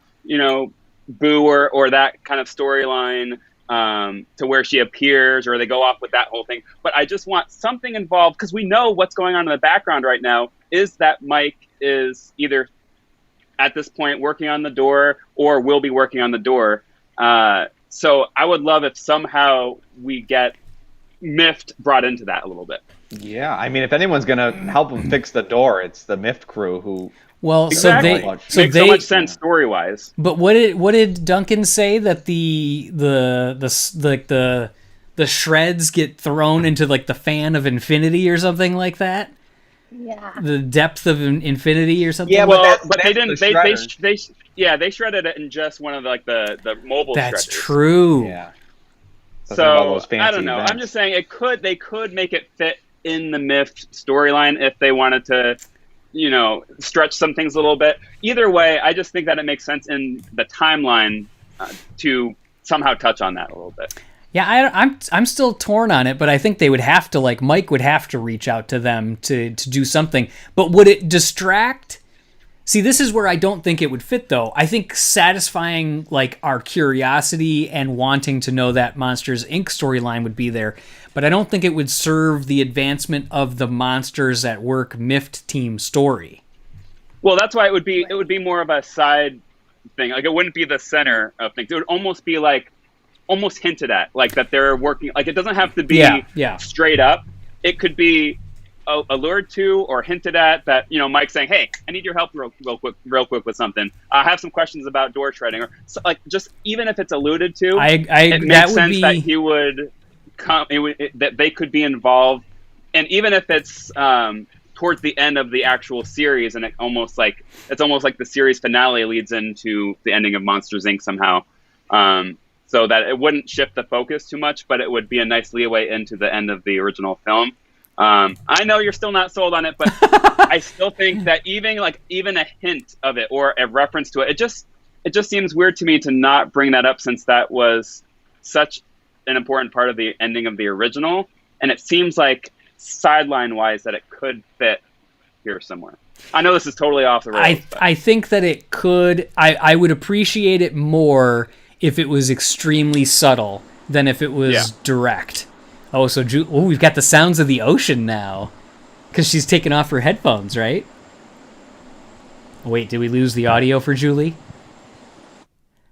Boo or that kind of storyline to where she appears or they go off with that whole thing. But I just want something involved because we know what's going on in the background right now is that Mike is either at this point working on the door or will be working on the door. So I would love if somehow we get MIFT brought into that a little bit. Yeah, I mean, if anyone's going to help him fix the door, it's the MIFT crew who... Well, exactly. Makes so much sense story-wise. But what did Duncan say that the shreds get thrown into like the fan of infinity or something like that? Yeah. The depth of infinity or something. Yeah, but that's they didn't. the They shredded it in just one of the mobile. That's shredders. true. Yeah. So I don't know. I'm just saying they could make it fit in the MIFT storyline if they wanted to, stretch some things a little bit. Either way, I just think that it makes sense in the timeline to somehow touch on that a little bit. Yeah, I'm still torn on it, but I think they would have to, like, Mike would have to reach out to them to do something. But would it distract? See, this is where I don't think it would fit, though. I think satisfying, like, our curiosity and wanting to know that Monsters, Inc. storyline would be there. But I don't think it would serve the advancement of the Monsters at Work MIFT team story. Well, that's why it would be more of a side thing. Like, it wouldn't be the center of things. It would almost be like, almost hinted at, like that they're working. Like, it doesn't have to be straight up. It could be allured to or hinted at that, Mike's saying, hey, I need your help real quick with something. I have some questions about door shredding, or so, like, just even if it's alluded to, it makes sense that he would come, that they could be involved. And even if it's towards the end of the actual series, and it's almost like the series finale leads into the ending of Monsters Inc. somehow, so that it wouldn't shift the focus too much, but it would be a nice leeway into the end of the original film. I know you're still not sold on it, but I still think that even a hint of it or a reference to it, it just seems weird to me to not bring that up, since that was such an important part of the ending of the original, and it seems like sideline wise that it could fit here somewhere. I know this is totally off the rails. I think that it could. I would appreciate it more if it was extremely subtle than if it was direct. Oh, so we've got the sounds of the ocean now, because she's taken off her headphones, right? Wait, did we lose the audio for Julie?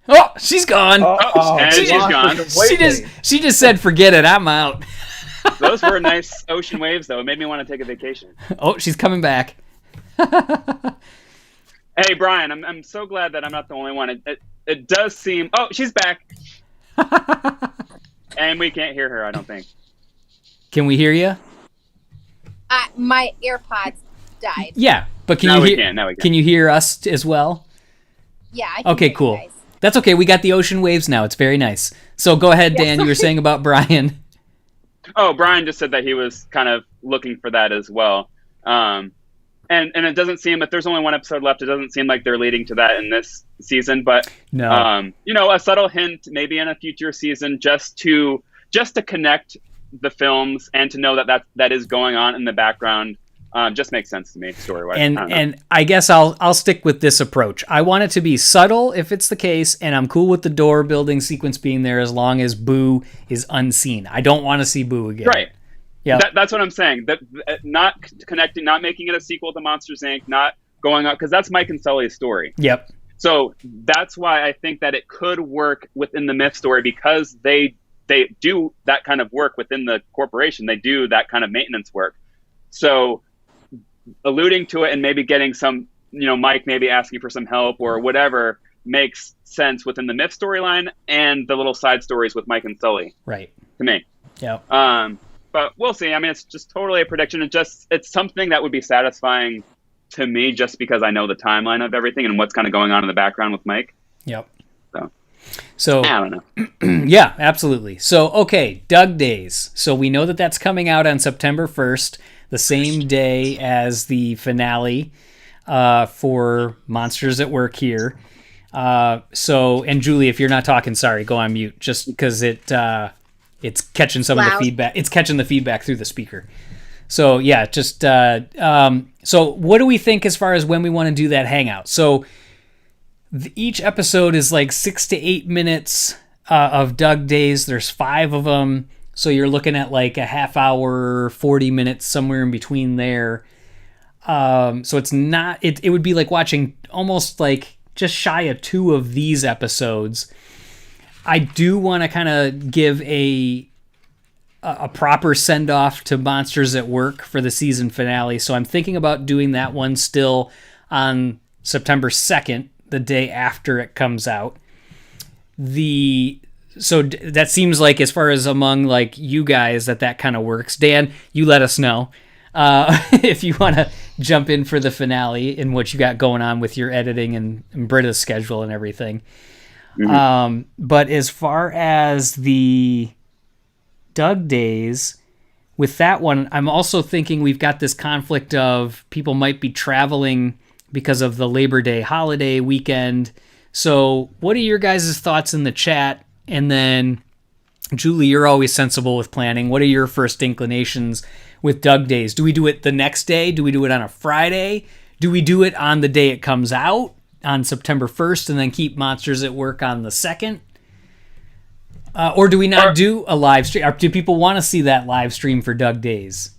Oh, she's gone. And she's gone. She just said, "Forget it, I'm out." Those were nice ocean waves, though. It made me want to take a vacation. Oh, she's coming back. Hey, Brian, I'm so glad that I'm not the only one. It does seem... Oh, she's back. And we can't hear her, I don't think. Can we hear you? My AirPods died. Yeah, but can Now you we hear? can, now we can. Can you hear us as well? Yeah. I can Okay, hear you cool. guys. That's okay. We got the ocean waves now. It's very nice. So go ahead, Dan. You were saying about Brian. Oh, Brian just said that he was kind of looking for that as well. And it doesn't seem, if there's only one episode left, it doesn't seem like they're leading to that in this season. But No. a subtle hint, maybe in a future season, just to connect the films and to know that is going on in the background. Just makes sense to me, story-wise. And I guess I'll stick with this approach. I want it to be subtle if it's the case, and I'm cool with the door building sequence being there as long as Boo is unseen. I don't want to see Boo again. Right. Yeah. That's what I'm saying. That not connecting, not making it a sequel to Monsters Inc., not going up, because that's Mike and Sully's story. Yep. So that's why I think that it could work within the MIFT story, because they do that kind of work within the corporation. They do that kind of maintenance work. So alluding to it and maybe getting some, Mike maybe asking for some help or whatever makes sense within the MIFT storyline and the little side stories with Mike and Sully. Right. To me. Yep. But we'll see. I mean, it's just totally a prediction. It's something that would be satisfying to me just because I know the timeline of everything and what's kind of going on in the background with Mike. Yep. So I don't know. Yeah, absolutely. So, okay, Doug Days. So we know that that's coming out on September 1st, the same day as the finale for Monsters at Work here. And Julie, if you're not talking, sorry, go on mute, just because it's catching some of the feedback. It's catching the feedback through the speaker. So yeah, just so what do we think as far as when we want to do that hangout? So each episode is like 6 to 8 minutes of Doug Days. There's 5 of them, so you're looking at like a half hour, 40 minutes, somewhere in between there. So it's not. It would be like watching almost like just shy of 2 of these episodes. I do want to kind of give a proper send-off to Monsters at Work for the season finale, so I'm thinking about doing that one still on September 2nd, the day after it comes out. So that seems like, as far as among like you guys, that kind of works. Dan, you let us know if you want to jump in for the finale and what you got going on with your editing and Britta's schedule and everything. Mm-hmm. But as far as the Doug Days, with that one, I'm also thinking we've got this conflict of people might be traveling because of the Labor Day holiday weekend. So what are your guys' thoughts in the chat? And then, Julie, you're always sensible with planning. What are your first inclinations with Doug Days? Do we do it the next day? Do we do it on a Friday? Do we do it on the day it comes out, on September 1st, and then keep Monsters at Work on the 2nd? Or do we not do a live stream? Or do people want to see that live stream for Doug Days?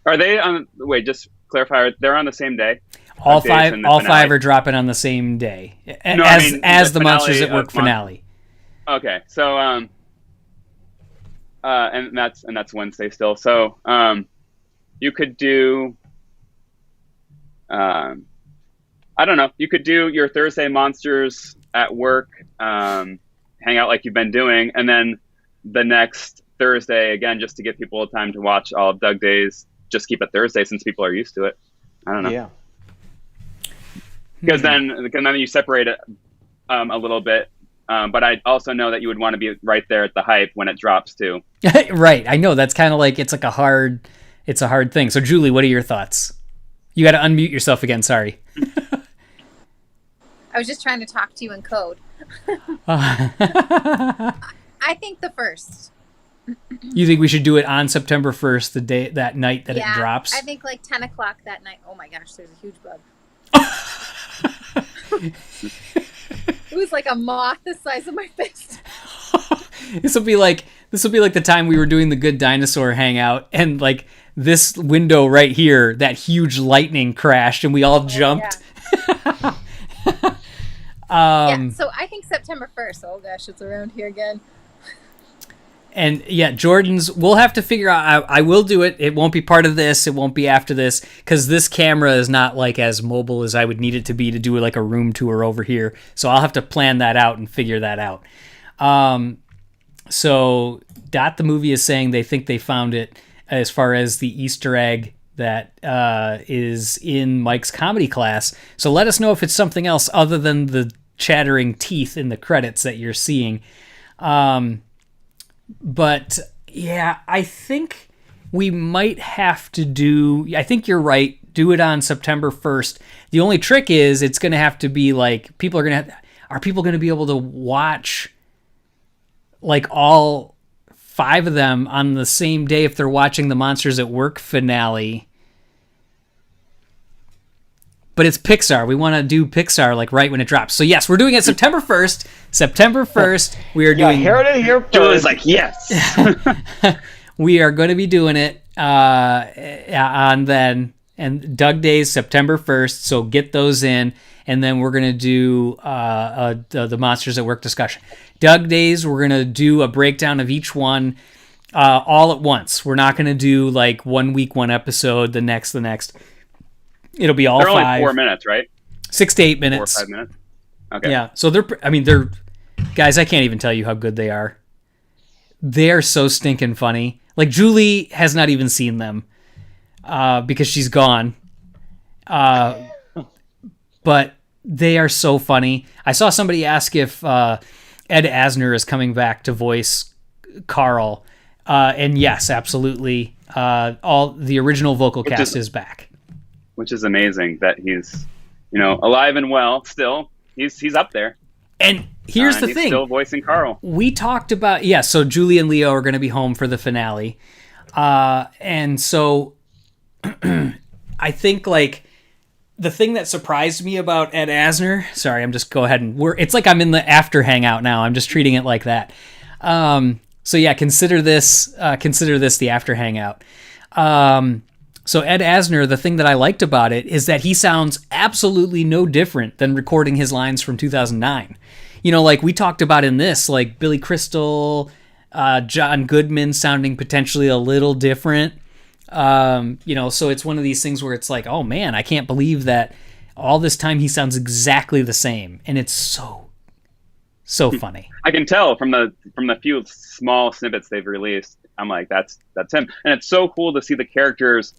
Are they on... Wait, just clarify. They're on the same day? All 5 are dropping on the same day as the Monsters at Work finale. Okay, so and that's Wednesday still. So you could do I don't know. You could do your Thursday Monsters at Work hangout like you've been doing, and then the next Thursday again, just to give people time to watch all of Doug Days. Just keep it Thursday since people are used to it. I don't know. Yeah. Because then you separate it a little bit. But I also know that you would want to be right there at the hype when it drops too. Right. I know that's kind of like, it's a hard thing. So Julie, what are your thoughts? You got to unmute yourself again. Sorry. I was just trying to talk to you in code. I think the 1st. You think we should do it on September 1st, that night that it drops? I think like 10 o'clock that night. Oh my gosh, there's a huge bug. It was like a moth the size of my fist. This will be like This will be like the time we were doing the Good Dinosaur hangout, and like this window right here, that huge lightning crashed, and we all jumped. Yeah. So I think September 1st. Oh gosh, it's around here again. And yeah, Jordan's, we'll have to figure out, I will do it. It won't be part of this. It won't be after this, because this camera is not like as mobile as I would need it to be to do like a room tour over here. So I'll have to plan that out and figure that out. So Dot the Movie is saying they think they found it as far as the Easter egg that is in Mike's comedy class. So let us know if it's something else other than the chattering teeth in the credits that you're seeing. But yeah, I think we might have to do, I think you're right, do it on September 1st. The only trick is it's going to have to be like, are people going to be able to watch like all 5 of them on the same day if they're watching the Monsters at Work finale? But it's Pixar. We want to do Pixar like right when it drops. So yes, we're doing it September 1st. September 1st, we are doing... Heard it here first. Julie's like, yes. We are going to be doing it on then. And Doug Days, September 1st. So get those in. And then we're going to do the Monsters at Work discussion. Doug Days, we're going to do a breakdown of each one all at once. We're not going to do like 1 week, 1 episode, the next. It'll be all They're 5. only 4 minutes, right? 6 to 8 minutes. 4 or 5 minutes. Okay. Yeah. So they're guys, I can't even tell you how good they are. They're so stinking funny. Like Julie has not even seen them because she's gone. But they are so funny. I saw somebody ask if Ed Asner is coming back to voice Carl. And yes, absolutely. All the original vocal cast is back. Which is amazing that he's, alive and well still. He's up there. And here's the he's thing. Still voicing Carl. We talked about, so Julie and Leo are going to be home for the finale. And so I think like the thing that surprised me about Ed Asner, sorry, I'm just go ahead and it's like I'm in the after hangout now. I'm just treating it like that. So yeah, consider this the after hangout. So Ed Asner, the thing that I liked about it is that he sounds absolutely no different than recording his lines from 2009. Like we talked about in this, like Billy Crystal, John Goodman sounding potentially a little different. So it's one of these things where it's like, oh man, I can't believe that all this time he sounds exactly the same. And it's so funny. I can tell from the few small snippets they've released. I'm like, that's him. And it's so cool to see the characters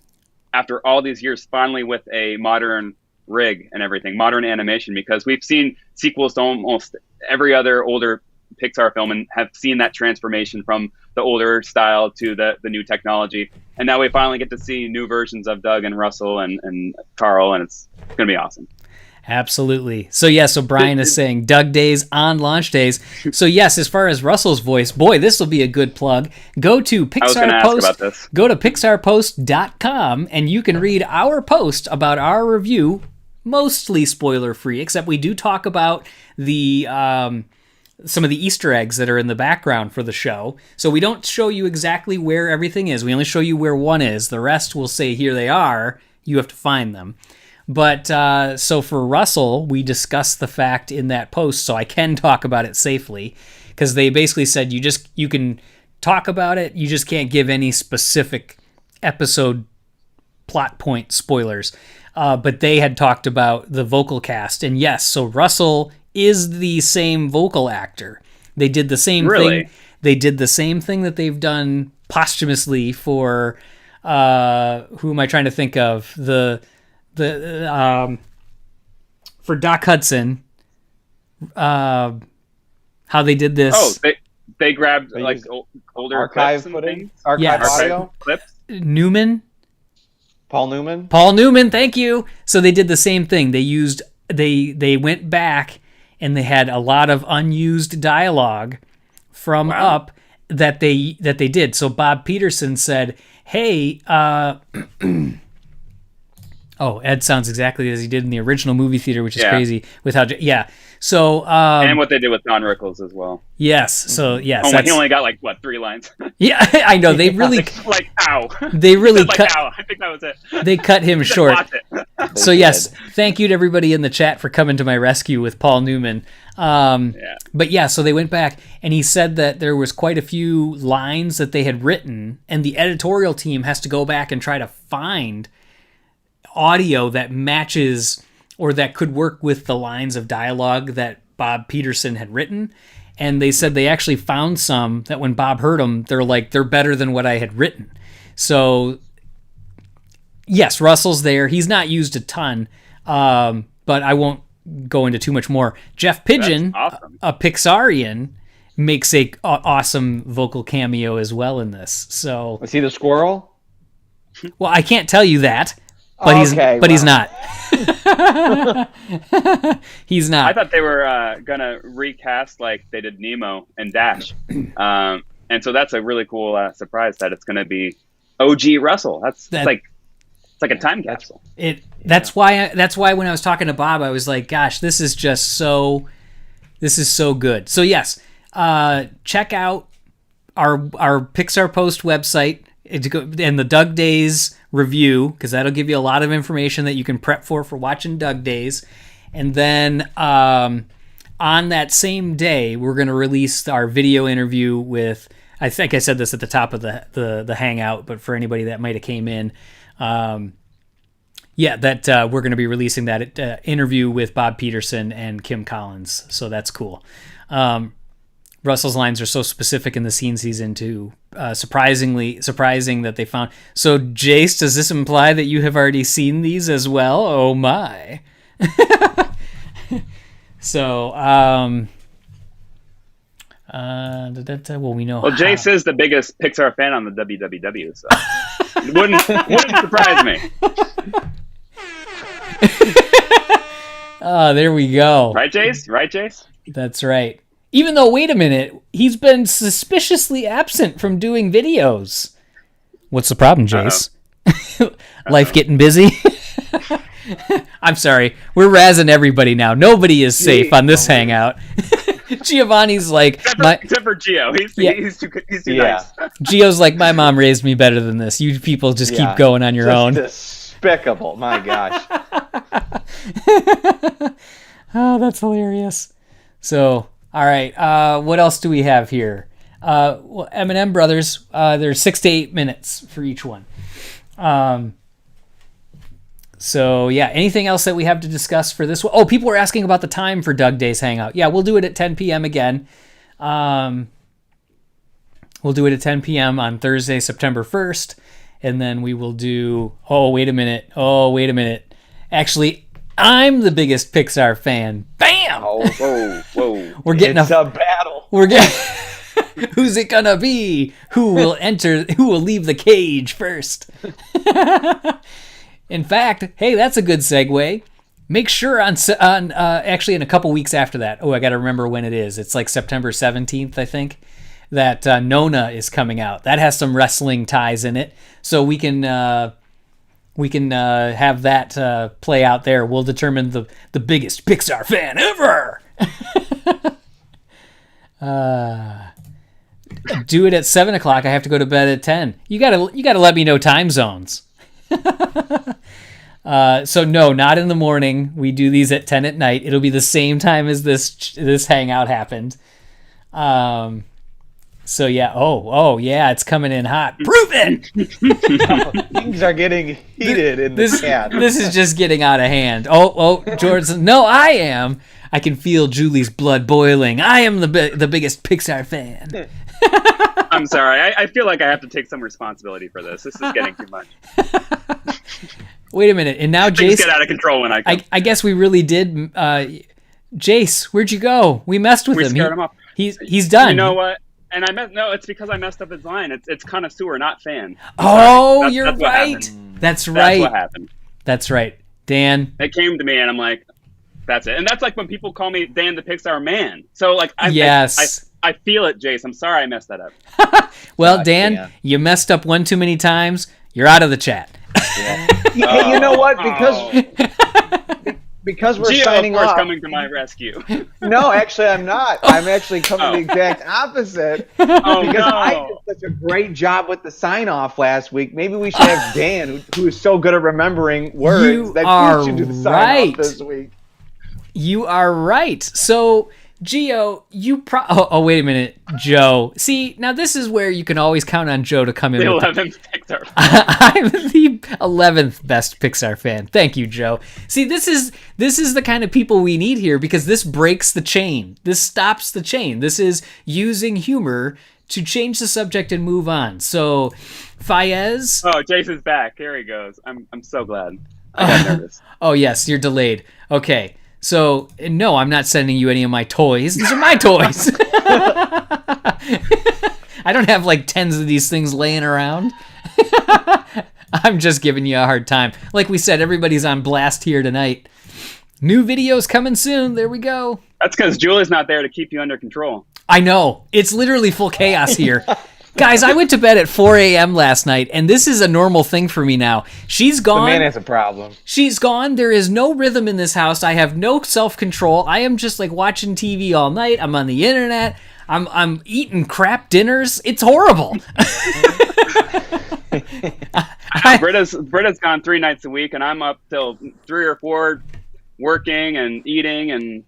after all these years, finally with a modern rig and everything, modern animation, because we've seen sequels to almost every other older Pixar film and have seen that transformation from the older style to the new technology. And now we finally get to see new versions of Doug and Russell and Carl, and it's going to be awesome. Absolutely. So Brian is saying Doug Days on launch days. So yes, as far as Russell's voice, boy, this will be a good plug. Go to Pixar Post. Go to pixarpost.com and you can read our post about our review, mostly spoiler free, except we do talk about the some of the Easter eggs that are in the background for the show. So we don't show you exactly where everything is. We only show you where one is. The rest will say here they are. You have to find them. But so for Russell, we discussed the fact in that post, so I can talk about it safely, because they basically said you can talk about it, you just can't give any specific episode plot point spoilers. But they had talked about the vocal cast, and yes, so Russell is the same vocal actor. They did the same thing. They did the same thing that they've done posthumously for who am I trying to think of? For Doc Hudson, how they did this. Oh, they grabbed like older archive clips footage, and things? archive audio, archive clips. Paul Newman. Thank you. So they did the same thing. They went back and they had a lot of unused dialogue from Up that they did. So Bob Peterson said, "Hey, Oh, Ed sounds exactly as he did in the original movie theater, which is Yeah. crazy. With how, yeah. So, And what they did with Don Rickles as well. yes. So, yes. He only got like what 3 lines. Yeah, I know they really, like ow. they really Like cut. ow. I think that was it. They cut him He said, short. "Watch it." So yes, thank you to everybody in the chat for coming to my rescue with Paul Newman. But yeah, so they went back and he said that there was quite a few lines that they had written, and the editorial team has to go back and try to find audio that matches or that could work with the lines of dialogue that Bob Peterson had written. And they said they actually found some that when Bob heard them, they're better than what I had written. So yes, Russell's there. He's not used a ton, but I won't go into too much more. Jeff Pigeon, awesome. a Pixarian, makes a awesome vocal cameo as well in this. So, Was he the squirrel? well, I can't tell you that, but he's not. He's not. I thought they were gonna recast like they did Nemo and Dash, and so that's a really cool surprise that it's gonna be OG Russell. It's like a time capsule. That's why when I was talking to Bob, I was like, "Gosh, this is so good." So yes, check out our Pixar Post website and the Doug Days review, because that'll give you a lot of information that you can prep for watching Doug Days. And then on that same day, we're going to release our video interview with, I think I said this at the top of the hangout, but for anybody that might have came in, we're going to be releasing that interview with Bob Peterson and Kim Collins. So that's cool. Russell's lines are so specific in the scenes he's into. Surprising that they found. So, Jace, does this imply that you have already seen these as well? Oh my! So, well, we know. Well, Jace is the biggest Pixar fan on the WWW, so it wouldn't surprise me. There we go. Right, Jace? That's right. Even though, wait a minute, he's been suspiciously absent from doing videos. What's the problem, Jace? Life getting busy? I'm sorry. We're razzing everybody now. Nobody is safe on this hangout. Giovanni's like... Except for Gio. He's too nice. Gio's like, my mom raised me better than this. You people just keep going on your own. Despicable. My gosh. Oh, that's hilarious. So... All right, what else do we have here? Well, M&M Brothers, there's 6 to 8 minutes for each one. So, yeah, anything else that we have to discuss for this one? Oh, people were asking about the time for Doug Day's Hangout. Yeah, we'll do it at 10 p.m. again. We'll do it at 10 p.m. on Thursday, September 1st. And then we will do... Oh, wait a minute. Actually, I'm the biggest Pixar fan. Bam! Oh, whoa. We're getting it's a battle. We're getting. Who's it gonna be? Who will enter? Who will leave the cage first? In fact, hey, that's a good segue. Make sure on actually in a couple weeks after that. Oh, I got to remember when it is. It's like September 17th, I think. That Nona is coming out. That has some wrestling ties in it, so we can have that play out there. We'll determine the biggest Pixar fan ever. Do it at 7:00. I have to go to bed at 10. You gotta let me know time zones. So no, not in the morning. We do these at 10 at night. It'll be the same time as this hangout happened. So yeah, oh yeah, it's coming in hot. Prove it! Things are getting heated in the chat. This is just getting out of hand. Oh, Jordan, no, I am. I can feel Julie's blood boiling. I am the biggest Pixar fan. I'm sorry. I feel like I have to take some responsibility for this. This is getting too much. Wait a minute, and now Things Jace get out of control when I come. I guess we really did. Jace, where'd you go? We messed with him. We scared him off. He's done. You know what? And it's because I messed up his line. It's connoisseur, not fan. Oh, you're right. That's right. That's what happened. That's right. Dan. It came to me, and I'm like, that's it. And that's like when people call me Dan the Pixar man. So like, I feel it, Jace. I'm sorry I messed that up. Well, Dan, you messed up one too many times. You're out of the chat. Hey, you know what? Because we're Gio, signing of course, off. coming to my rescue. No, actually, I'm not. I'm actually coming the exact opposite. Oh, Because no. I did such a great job with the sign off last week. Maybe we should have Dan, who is so good at remembering words, You that are he should do the sign right. off this week. You are right. So, Gio, wait a minute, Joe. See, now this is where you can always count on Joe to come in. The with 11th Pixar. I'm the 11th best Pixar fan. Thank you, Joe. See, this is the kind of people we need here because this breaks the chain. This stops the chain. This is using humor to change the subject and move on. So, Fayez. Oh, Jason's back. Here he goes. I'm so glad. I got nervous. Oh, yes, you're delayed. Okay. So, no, I'm not sending you any of my toys. These are my toys. I don't have like tens of these things laying around. I'm just giving you a hard time. Like we said, everybody's on blast here tonight. New videos coming soon. There we go. That's because Julie's not there to keep you under control. I know. It's literally full chaos here. Guys, I went to bed at 4 a.m. last night, and this is a normal thing for me now. She's gone. The man has a problem. She's gone. There is no rhythm in this house. I have no self-control. I am just like watching TV all night. I'm on the internet. I'm eating crap dinners. It's horrible. Britta's gone 3 nights a week, and I'm up till 3 or 4 working and eating and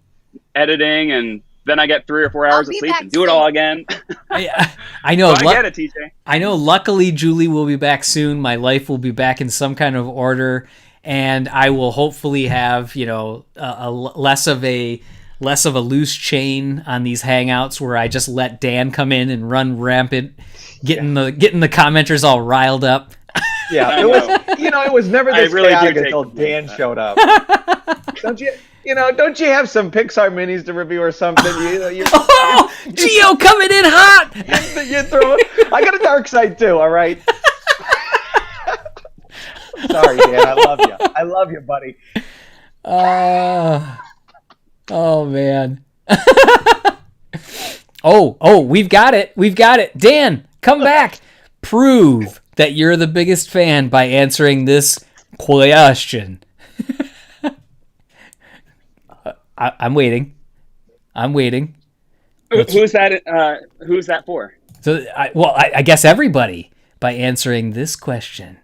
editing, and then I get 3 or 4 hours of sleep and do it all again. I know. So I get it, TJ. I know. Luckily, Julie will be back soon. My life will be back in some kind of order, and I will hopefully have a less of a loose chain on these hangouts where I just let Dan come in and run rampant, getting the commenters all riled up. Yeah, it was never this chaotic until Dan showed up. Don't you have some Pixar minis to review or something? Gio coming in hot. I got a dark side too. All right. Sorry, Dan. I love you. I love you, buddy. Oh man. Oh, we've got it. We've got it. Dan, come back. Prove that you're the biggest fan by answering this question. I'm waiting. Who's that? Who's that for? So, I guess everybody by answering this question.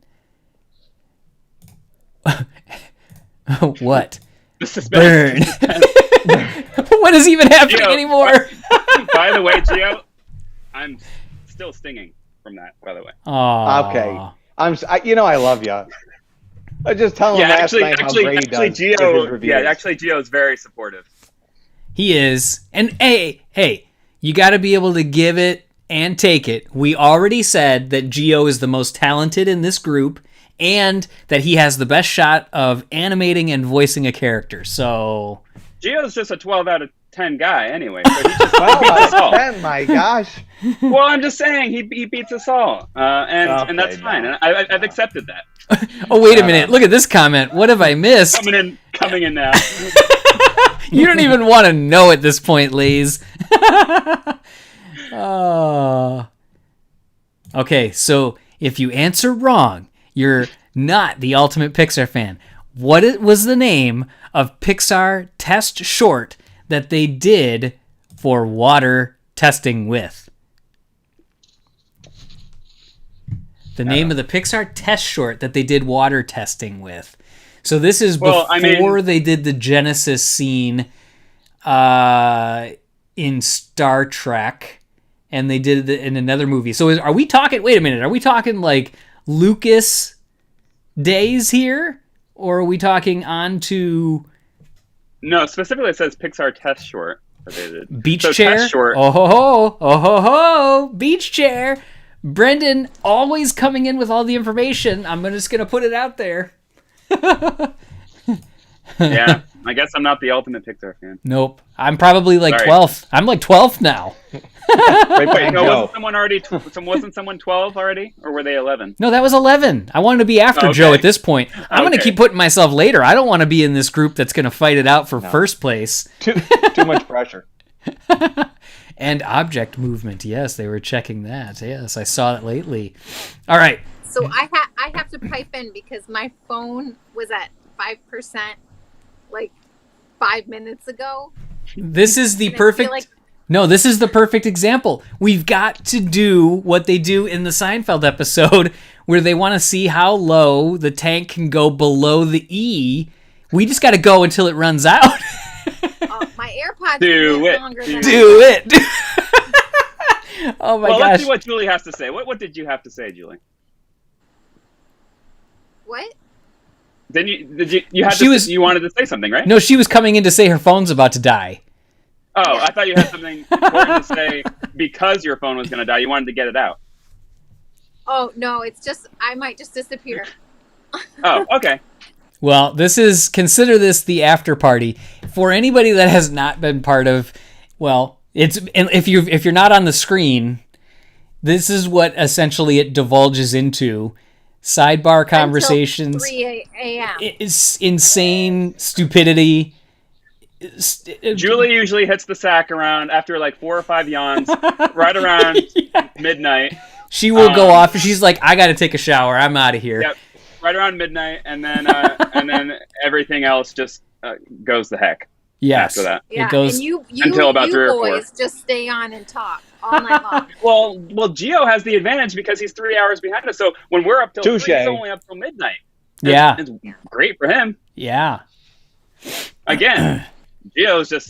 What? Burn. What is even happening anymore? By the way, Gio, I'm still stinging from that. By the way. Aww. Okay. I love you. I just tell him last night how great he does. Actually, Gio is very supportive. He is. And hey, you got to be able to give it and take it. We already said that Gio is the most talented in this group and that he has the best shot of animating and voicing a character. So Gio's just a 12 out of 10 guy anyway. So he just 12 out of 10, my gosh. Well, I'm just saying he beats us all. And that's fine. And I've accepted that. Oh, wait a minute. Look at this comment. What have I missed? Coming in now. You don't even want to know at this point, Lays. Oh. Okay, so if you answer wrong, you're not the ultimate Pixar fan. What was the name of Pixar test short that they did for water testing with? The name of the Pixar test short that they did water testing with. So this is before they did the Genesis scene in Star Trek, and they did it in another movie. So are we talking, wait a minute, are we talking like Lucas days here? Or are we talking on to... No, specifically it says Pixar test short that they did. Beach chair? Test short. Oh ho ho, beach chair. Brendan always coming in with all the information. I'm just going to put it out there. Yeah, I guess I'm not the ultimate Pixar fan. Nope. I'm probably like 12th. I'm like 12th now. Wait, no, wasn't someone 12 already? Or were they 11? No, that was 11. I wanted to be after Joe at this point. I'm going to keep putting myself later. I don't want to be in this group that's going to fight it out for first place. Too much pressure. And object movement. Yes, they were checking that. Yes, I saw it lately. All right. So I have to pipe in because my phone was at 5% like 5 minutes ago. This is the And I feel perfect. like- No, this is the perfect example. We've got to do what they do in the Seinfeld episode where they want to see how low the tank can go below the E. We just got to go until it runs out. Oh, my AirPods Do went it. longer than Do it. Oh my Well, gosh. let's see what Julie has to say. What did you have to say, Julie? What? Did you had She to, was- you wanted to say something, right? No, she was coming in to say her phone's about to die. Oh, I thought you had something important to say because your phone was going to die. You wanted to get it out. Oh no, it's just I might just disappear. Oh, okay. Well, consider this the after party. For anybody that has not been part of, well, if you're not on the screen, this is what essentially it divulges into. Sidebar conversations. Until 3 a.m. It's insane stupidity. Julie usually hits the sack around after like 4 or 5 yawns, right around midnight. She will go off and she's like, I got to take a shower. I'm out of here. Yep, right around midnight, and then everything else just goes the heck. Yes. After that. Yeah, It goes and you until about 3 or 4. boys just stay on and talk all night long. Well, Gio has the advantage because he's 3 hours behind us. So when we're up till 3, Touche. he's only up till midnight. Yeah. It's great for him. Yeah. Again, Gio's just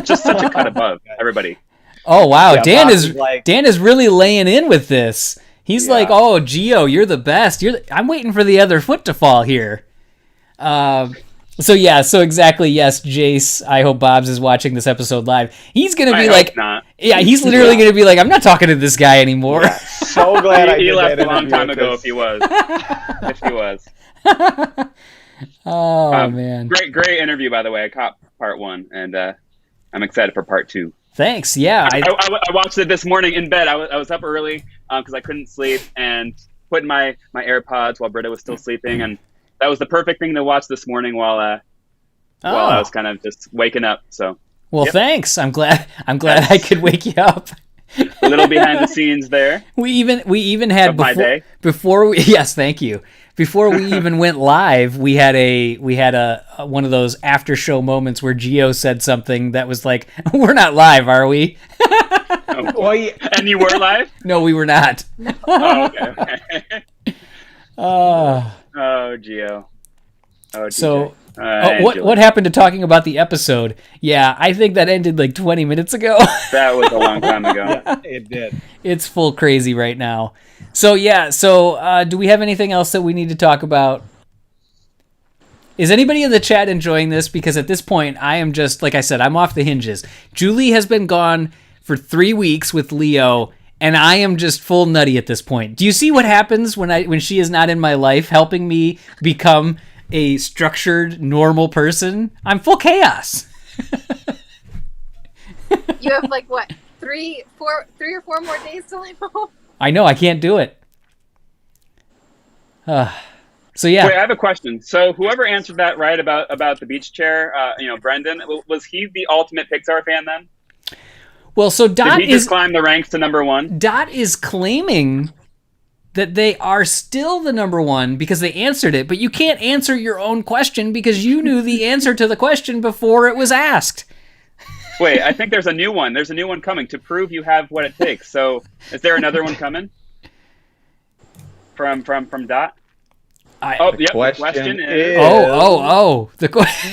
just such a cut above everybody. Oh wow, Yeah, Dan Bob is like, Dan is really laying in with this. He's Yeah. like, "Oh, Gio, you're the best. I'm waiting for the other foot to fall here." So exactly. Yes, Jace. I hope Bob's is watching this episode live. He's gonna be I like, hope not. yeah, he's literally gonna be like, "I'm not talking to this guy anymore." yeah, so glad I He did left that a long interview time ago. because- If he was, if he was. Oh man, Great interview, by the way. I caught part 1, and I'm excited for part 2. thanks. Yeah, I watched it this morning in bed. I was up early because I couldn't sleep, and put in my AirPods while Britta was still sleeping, and that was the perfect thing to watch this morning while I was kind of just waking up. So well, yep. thanks. I'm glad I could wake you up. a little behind the scenes there. We even had Of my day. before we yes, thank you. Before we even went live, we had a one of those after show moments where Gio said something that was like, "We're not live, are we?" Well, yeah, And you were live? No, we were not. Oh, okay. Oh, Oh, Gio. Oh, so DJ. what happened to talking about the episode? Yeah, I think that ended like 20 minutes ago. That was a long time ago. yeah, it did. It's full crazy right now. So do we have anything else that we need to talk about? Is anybody in the chat enjoying this? Because at this point, I am just, like I said, I'm off the hinges. Julie has been gone for 3 weeks with Leo, and I am just full nutty at this point. Do you see what happens when she is not in my life, helping me become a structured, normal person? I'm full chaos. You have like what, 3 or 4 more days till I'm home. I know, I can't do it. So yeah. Wait, I have a question. So whoever answered that right about the beach chair, Brendan, was he the ultimate Pixar fan then? Well, so Did he just climb the ranks to number 1? Dot is claiming that they are still the number 1 because they answered it, but you can't answer your own question because you knew the answer to the question before it was asked. Wait, I think there's a new one. There's a new one coming to prove you have what it takes. So is there another one coming? From Dot? Yep. The question is The question.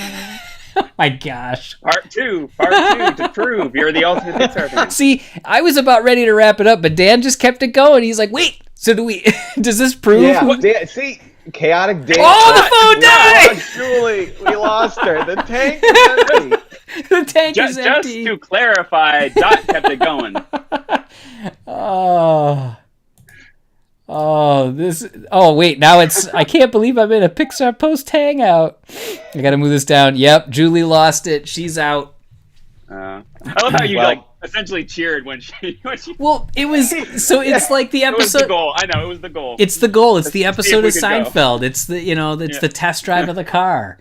Oh my gosh. part 2 to prove you're the ultimate Pixar fan. See, I was about ready to wrap it up, but Dan just kept it going. He's like, wait, so do we, does this prove? Yeah, see, chaotic day. Oh, the phone died! Lost Julie, we lost her. The tank is empty. The tank is Just empty. to clarify, Dot kept it going. Wait, now I can't believe I'm in a Pixar post hangout. I gotta move this down. Yep, Julie lost it. She's out. I love how you essentially cheered when she. Well, it was it's like the It was the episode. goal. I know it was the goal. It's the goal. It's the Let's see if episode we of could go. Seinfeld. It's the test drive of the car.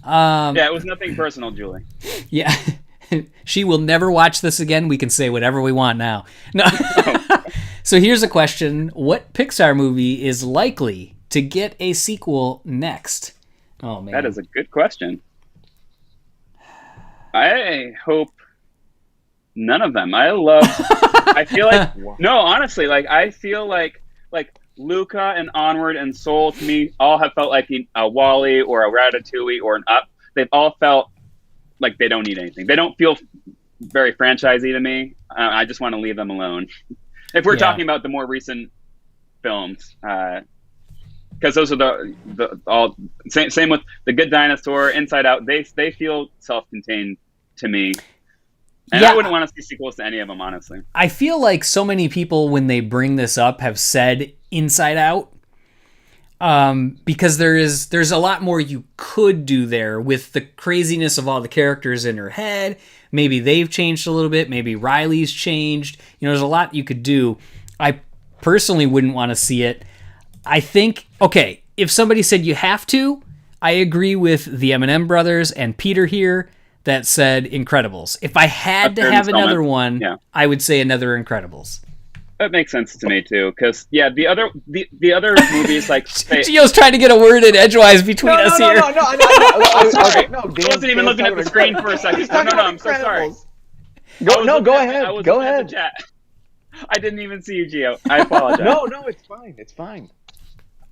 Yeah, it was nothing personal, Julie. Yeah. She will never watch this again. We can say whatever we want now. No. So here's a question. What Pixar movie is likely to get a sequel next? Oh, man. That is a good question. I hope none of them. I feel like, no, honestly, like, I feel like Luca and Onward and Soul, to me, all have felt like a Wall-E or a Ratatouille or an Up. They've all felt like they don't need anything. They don't feel very franchisey to me. I just want to leave them alone. If we're talking about the more recent films, because those are the all same with The Good Dinosaur, Inside Out. They feel self-contained to me, and I wouldn't want to see sequels to any of them, honestly. I feel like so many people, when they bring this up, have said Inside Out, because there's a lot more you could do there with the craziness of all the characters in her head. Maybe they've changed a little bit. Maybe Riley's changed. There's a lot you could do. I personally wouldn't want to see it. I think, okay, if somebody said you have to, I agree with the M&M brothers and Peter here that said Incredibles. If I had to have another one, I would say another Incredibles. That makes sense to me too, because the other movies like Gio's trying to get a word in edgewise between us here. No, I'm sorry. I wasn't even looking at the screen for a second. No, I'm so sorry. Go ahead. Go ahead. I didn't even see you, Gio. I apologize. No, it's fine. It's fine.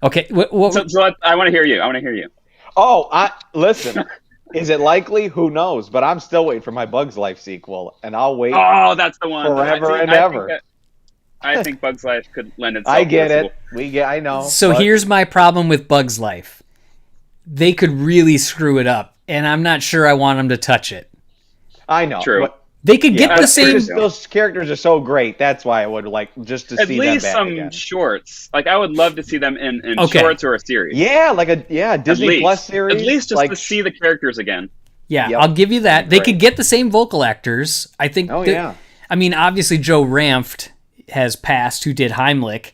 Okay. So I want to hear you. Oh, listen. Is it likely? Who knows? But I'm still waiting for my Bugs Life sequel, and I'll wait. Oh, that's the one. Forever and ever. I think Bugs Life could lend itself. I get it. I know. So here's my problem with Bugs Life. They could really screw it up, and I'm not sure I want them to touch it. I know. True. But they could get the same. Those characters are so great. That's why I would like just to see them back at least some shorts. Like I would love to see them in shorts or a series. Yeah, like a Disney Plus series. At least just to see the characters again. Yeah, I'll give you that. They could get the same vocal actors. I think. I mean, obviously Joe Ranft has passed, who did Heimlich.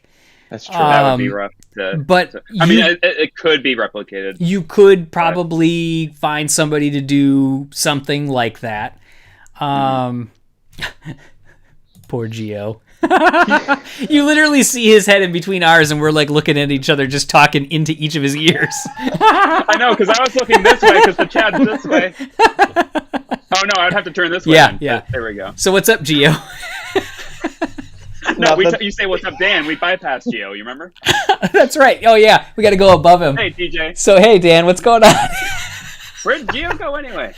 That's true. That would be rough. It could be replicated. You could probably find somebody to do something like that. Poor Gio. You literally see his head in between ours, and we're like looking at each other, just talking into each of his ears. I know, because I was looking this way, because the chat's this way. Oh no, I'd have to turn this way. Yeah. There we go. So what's up, Gio? No, you say what's up, Dan. We bypassed Gio. You remember? That's right. Oh yeah, we got to go above him. Hey, DJ. So hey, Dan, what's going on? Where'd Gio go anyway?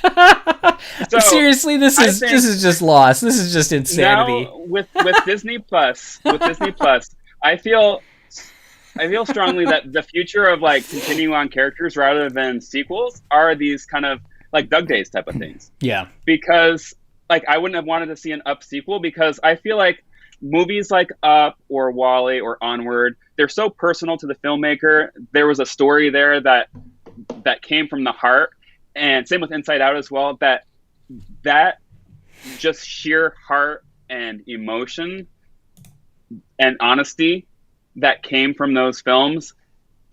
So, seriously, this is just lost. This is just insanity. Now, with Disney Plus, I feel strongly that the future of like continuing on characters rather than sequels are these kind of like Doug Days type of things. Yeah. Because like I wouldn't have wanted to see an Up sequel, because I feel like movies like Up or Wall-E or Onward, they're so personal to the filmmaker. There was a story there that came from the heart, and same with Inside Out as well. That just sheer heart and emotion and honesty that came from those films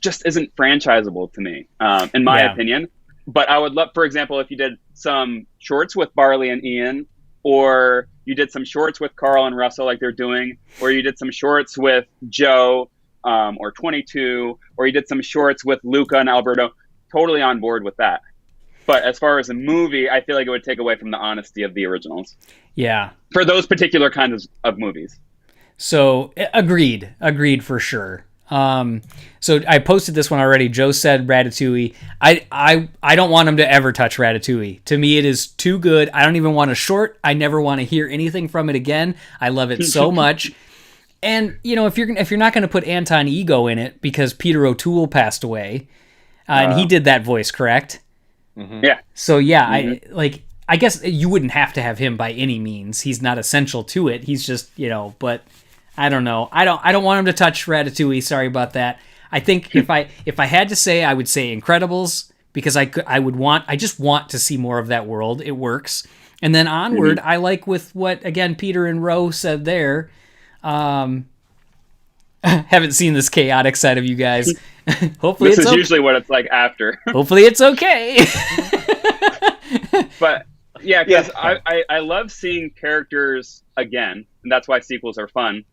just isn't franchisable to me, in my opinion. But I would love, for example, if you did some shorts with Barley and Ian, or you did some shorts with Carl and Russell like they're doing, or you did some shorts with Joe, or 22, or you did some shorts with Luca and Alberto, totally on board with that. But as far as a movie, I feel like it would take away from the honesty of the originals. Yeah. For those particular kinds of movies. So, agreed for sure. So I posted this one already. Joe said Ratatouille. I don't want him to ever touch Ratatouille. To me, it is too good. I don't even want a short. I never want to hear anything from it again. I love it so much. And if you're not going to put Anton Ego in it because Peter O'Toole passed away, and he did that voice, correct? Mm-hmm. Yeah. So I guess you wouldn't have to have him by any means. He's not essential to it. He's just but. I don't know. I don't want him to touch Ratatouille. Sorry about that. I think if I had to say, I would say Incredibles, because I just want to see more of that world. It works. And then Onward, I like with what again Peter and Ro said there. Haven't seen this chaotic side of you guys. Hopefully this is usually what it's like after. Hopefully it's okay. But because I love seeing characters again, and that's why sequels are fun.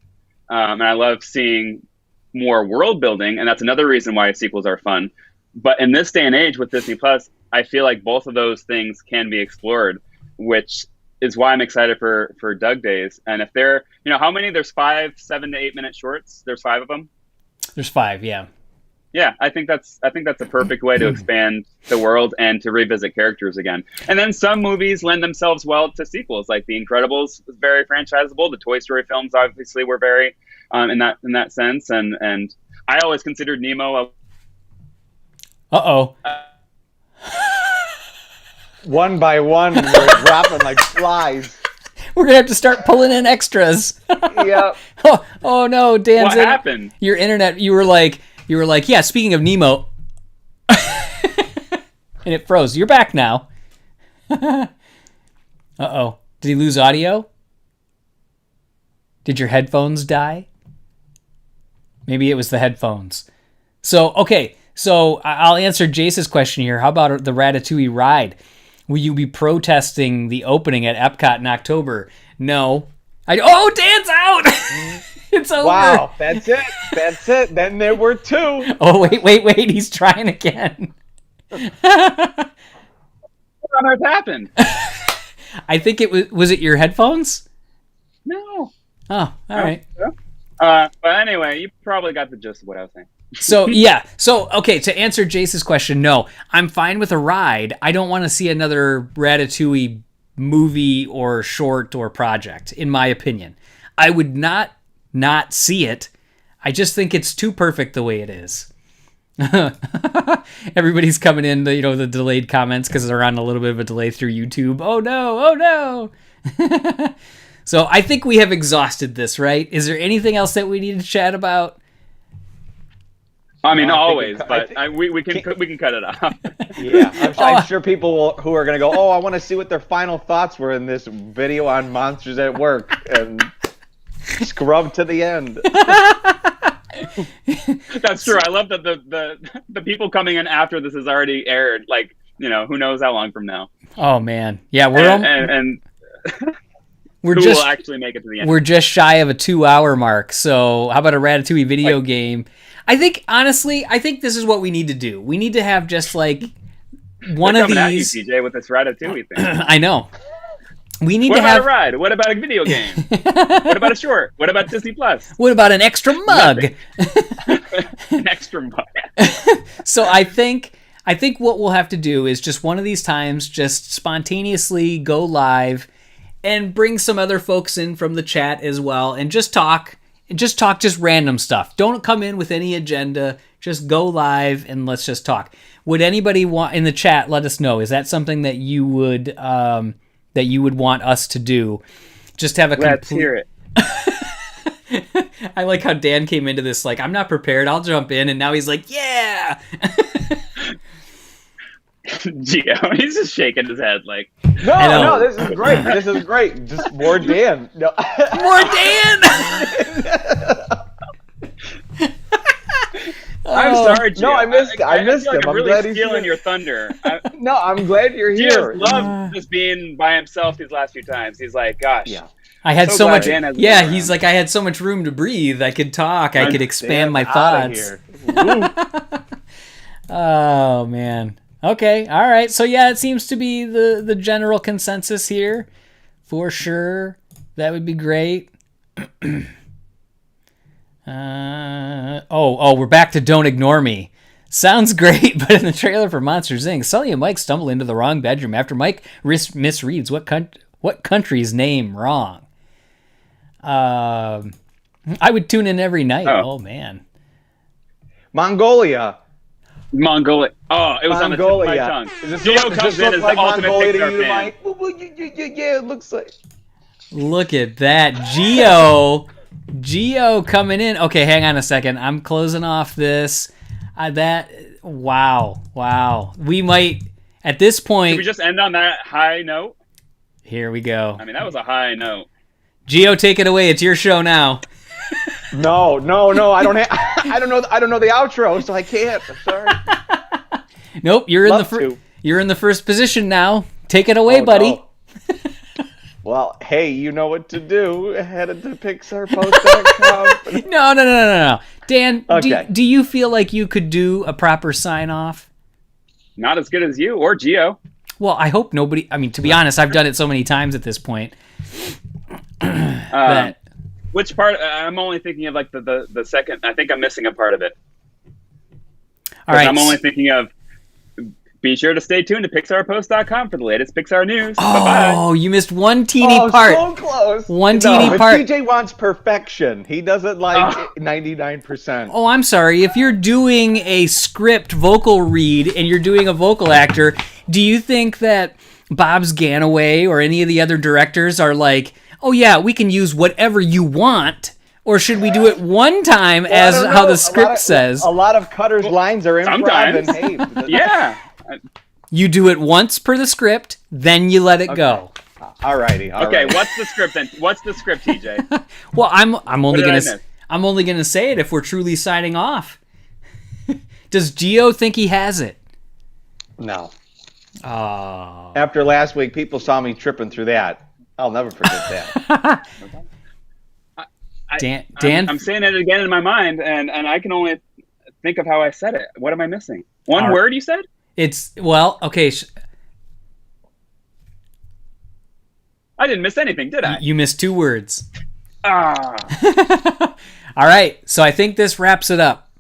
and I love seeing more world building, and that's another reason why sequels are fun. But in this day and age with Disney Plus, I feel like both of those things can be explored, which is why I'm excited for Doug Days. And if they're, how many? There's 5 7 to 8 minute shorts. There's 5 of them. There's 5, yeah. Yeah, I think that's a perfect way to expand the world and to revisit characters again. And then some movies lend themselves well to sequels, like The Incredibles is very franchisable. The Toy Story films obviously were very in that sense. And I always considered Nemo One by one, we're dropping like flies. We're gonna have to start pulling in extras. Yep. Oh no, Dan's What happened? Your internet. You were like, yeah. Speaking of Nemo, and it froze. You're back now. Uh-oh. Did he lose audio? Did your headphones die? Maybe it was the headphones. So okay. So I'll answer Jace's question here. How about the Ratatouille ride? Will you be protesting the opening at Epcot in October? No. Dan's out! It's over. Wow, that's it. Then there were 2. Oh, wait. He's trying again. What on earth happened? I think it was it your headphones? No. Oh, all right. But anyway, you probably got the gist of what I was saying. So, yeah. So, okay, to answer Jace's question, no. I'm fine with a ride. I don't want to see another Ratatouille movie or short or project, in my opinion. I would not see it. I just think it's too perfect the way it is. Everybody's coming in, the delayed comments because they're on a little bit of a delay through YouTube. Oh, no. So, I think we have exhausted this, right? Is there anything else that we need to chat about? I mean, always, but we can cut it off. Yeah, I'm sure people who are going to go, I want to see what their final thoughts were in this video on Monsters at Work, and scrub to the end. That's true. I love that the people coming in after this has already aired, like, who knows how long from now. Oh, man. Yeah, we're who will actually make it to the end. We're just shy of a 2-hour mark, so how about a Ratatouille video game? I think this is what we need to do. We need to have just like one of these. At you, CJ, with this Ratatouille thing. I know. We need to have a ride. What about a video game? What about a short? What about Disney Plus? What about an extra mug? An extra mug. So I think what we'll have to do is just one of these times just spontaneously go live and bring some other folks in from the chat as well and just talk random stuff. Don't come in with any agenda. Just go live and let's just talk. Would anybody want in the chat? Let us know. Is that something that you would want us to do? Just have a Let's hear it. I like how Dan came into this like, I'm not prepared. I'll jump in, and now he's like, yeah. Gio, he's just shaking his head like. No, this is great. Just more Dan. No. More Dan. I'm sorry, Gio. No, I missed him. I'm really glad he's stealing here. your thunder. No, I'm glad you're here. Gio loved just being by himself these last few times. He's like, gosh. Yeah. I had so much. Yeah, he's like, I had so much room to breathe. I could talk. I could expand my thoughts. Oh man. Okay. All right. So yeah, it seems to be the general consensus here, for sure. That would be great. We're back to Don't Ignore Me. Sounds great, but in the trailer for Monsters Inc., Sully and Mike stumble into the wrong bedroom after Mike misreads what country's name wrong. I would tune in every night. Oh man. Mongolia. Oh, it was on the tip of my tongue. Gio comes in as the ultimate Pixar fan. Yeah, it looks like. Look at that. Gio coming in. Okay, hang on a second. I'm closing off this. Wow. We might, at this point. Did we just end on that high note? Here we go. I mean, that was a high note. Gio, take it away. It's your show now. No. I don't know the outro, so I can't. I'm sorry. Nope, you're in the first position now. Take it away, buddy. No. Well, hey, you know what to do. Head to pixarpost.com. No. Dan, Okay. do you feel like you could do a proper sign-off? Not as good as you or Geo. Well, I hope nobody... I mean, to be honest, I've done it so many times at this point. that Which part? I'm only thinking of like the second. I think I'm missing a part of it. All right. I'm only thinking of. Be sure to stay tuned to pixarpost.com for the latest Pixar news. Bye-bye. Oh, you missed one teeny part. So close. Teeny but part. TJ wants perfection. He doesn't like 99%. Oh, I'm sorry. If you're doing a script vocal read and you're doing a vocal actor, do you think that Bob's Ganaway or any of the other directors are like, oh yeah, we can use whatever you want? Or should we do it one time as how the script says? A lot of Cutter's lines are improv. Sometimes. And, hey, Yeah. You do it once per the script, then you let it go. Alrighty. Okay, what's the script then? What's the script, TJ? Well, I'm only did I gonna miss? I'm only gonna say it if we're truly signing off. Does Gio think he has it? No. Oh. After last week, people saw me tripping through that. I'll never forget that. Dan, I'm saying it again in my mind, and I can only think of how I said it. What am I missing? One All right. word you said? it's well, okay. I didn't miss anything, did I? You missed 2 words. Ah. All right, so I think this wraps it up,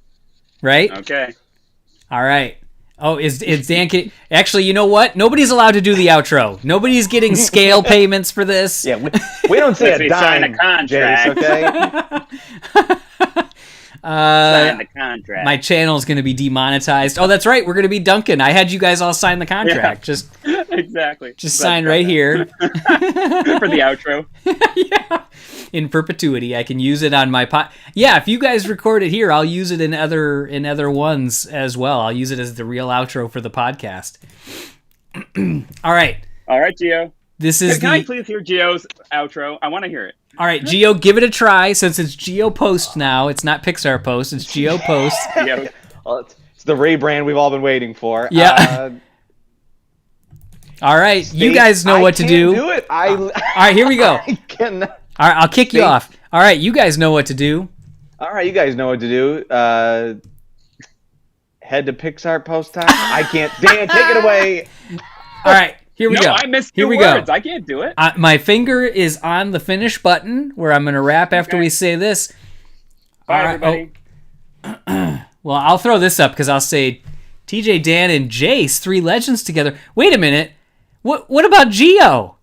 right? Okay. All right. Oh, is Dan? Actually, you know what? Nobody's allowed to do the outro. Nobody's getting scale payments for this. Yeah, we don't say Unless a we sign dime, a contract. Jace, okay? Sign the contract. My channel's going to be demonetized. Oh, that's right. We're going to be Duncan. I had you guys all sign the contract. Yeah. Just Exactly. sign right here. For the outro. Yeah. In perpetuity. I can use it on my Yeah, if you guys record it here, I'll use it in other ones as well. I'll use it as the real outro for the podcast. All right. All right, Gio. This is Can I please hear Gio's outro? I want to hear it. All right, Geo, give it a try. Since it's Geo Post now, it's not Pixar Post, it's Geo Post. Gio. Well, it's the rebrand we've all been waiting for. Yeah. All right, you guys know what to do. I can't do it. All right, here we go. I can. All right, I'll kick you off. All right, you guys know what to do. All right, you guys know what to do. Head to Pixar Post time. I can't. Dan, take it away. All right, here we go. I missed Here 2 we words. go. I can't do it. My finger is on the finish button where I'm going to wrap after we say this. Bye, All right, everybody. Well, I'll throw this up because I'll say TJ, Dan, and Jace, 3 legends together. Wait a minute. What about Geo?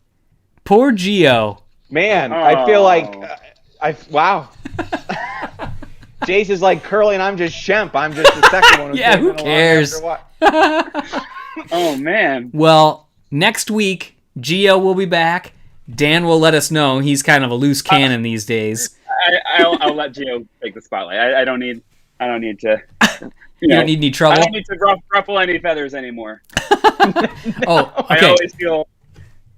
Poor Geo. Man, I feel like wow. Jace is like Curly, and I'm just Shemp. I'm just the second one. Yeah, who cares? Oh, man. Well, next week, Geo will be back. Dan will let us know. He's kind of a loose cannon these days. I'll let Gio take the spotlight. I don't need to. You don't need any trouble? I don't need to ruffle any feathers anymore. Oh, okay. I always feel.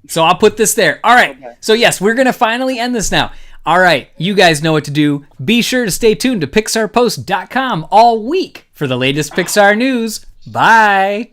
So I'll put this there. All right. Okay. So yes, we're going to finally end this now. All right. You guys know what to do. Be sure to stay tuned to pixarpost.com all week for the latest Pixar news. Bye.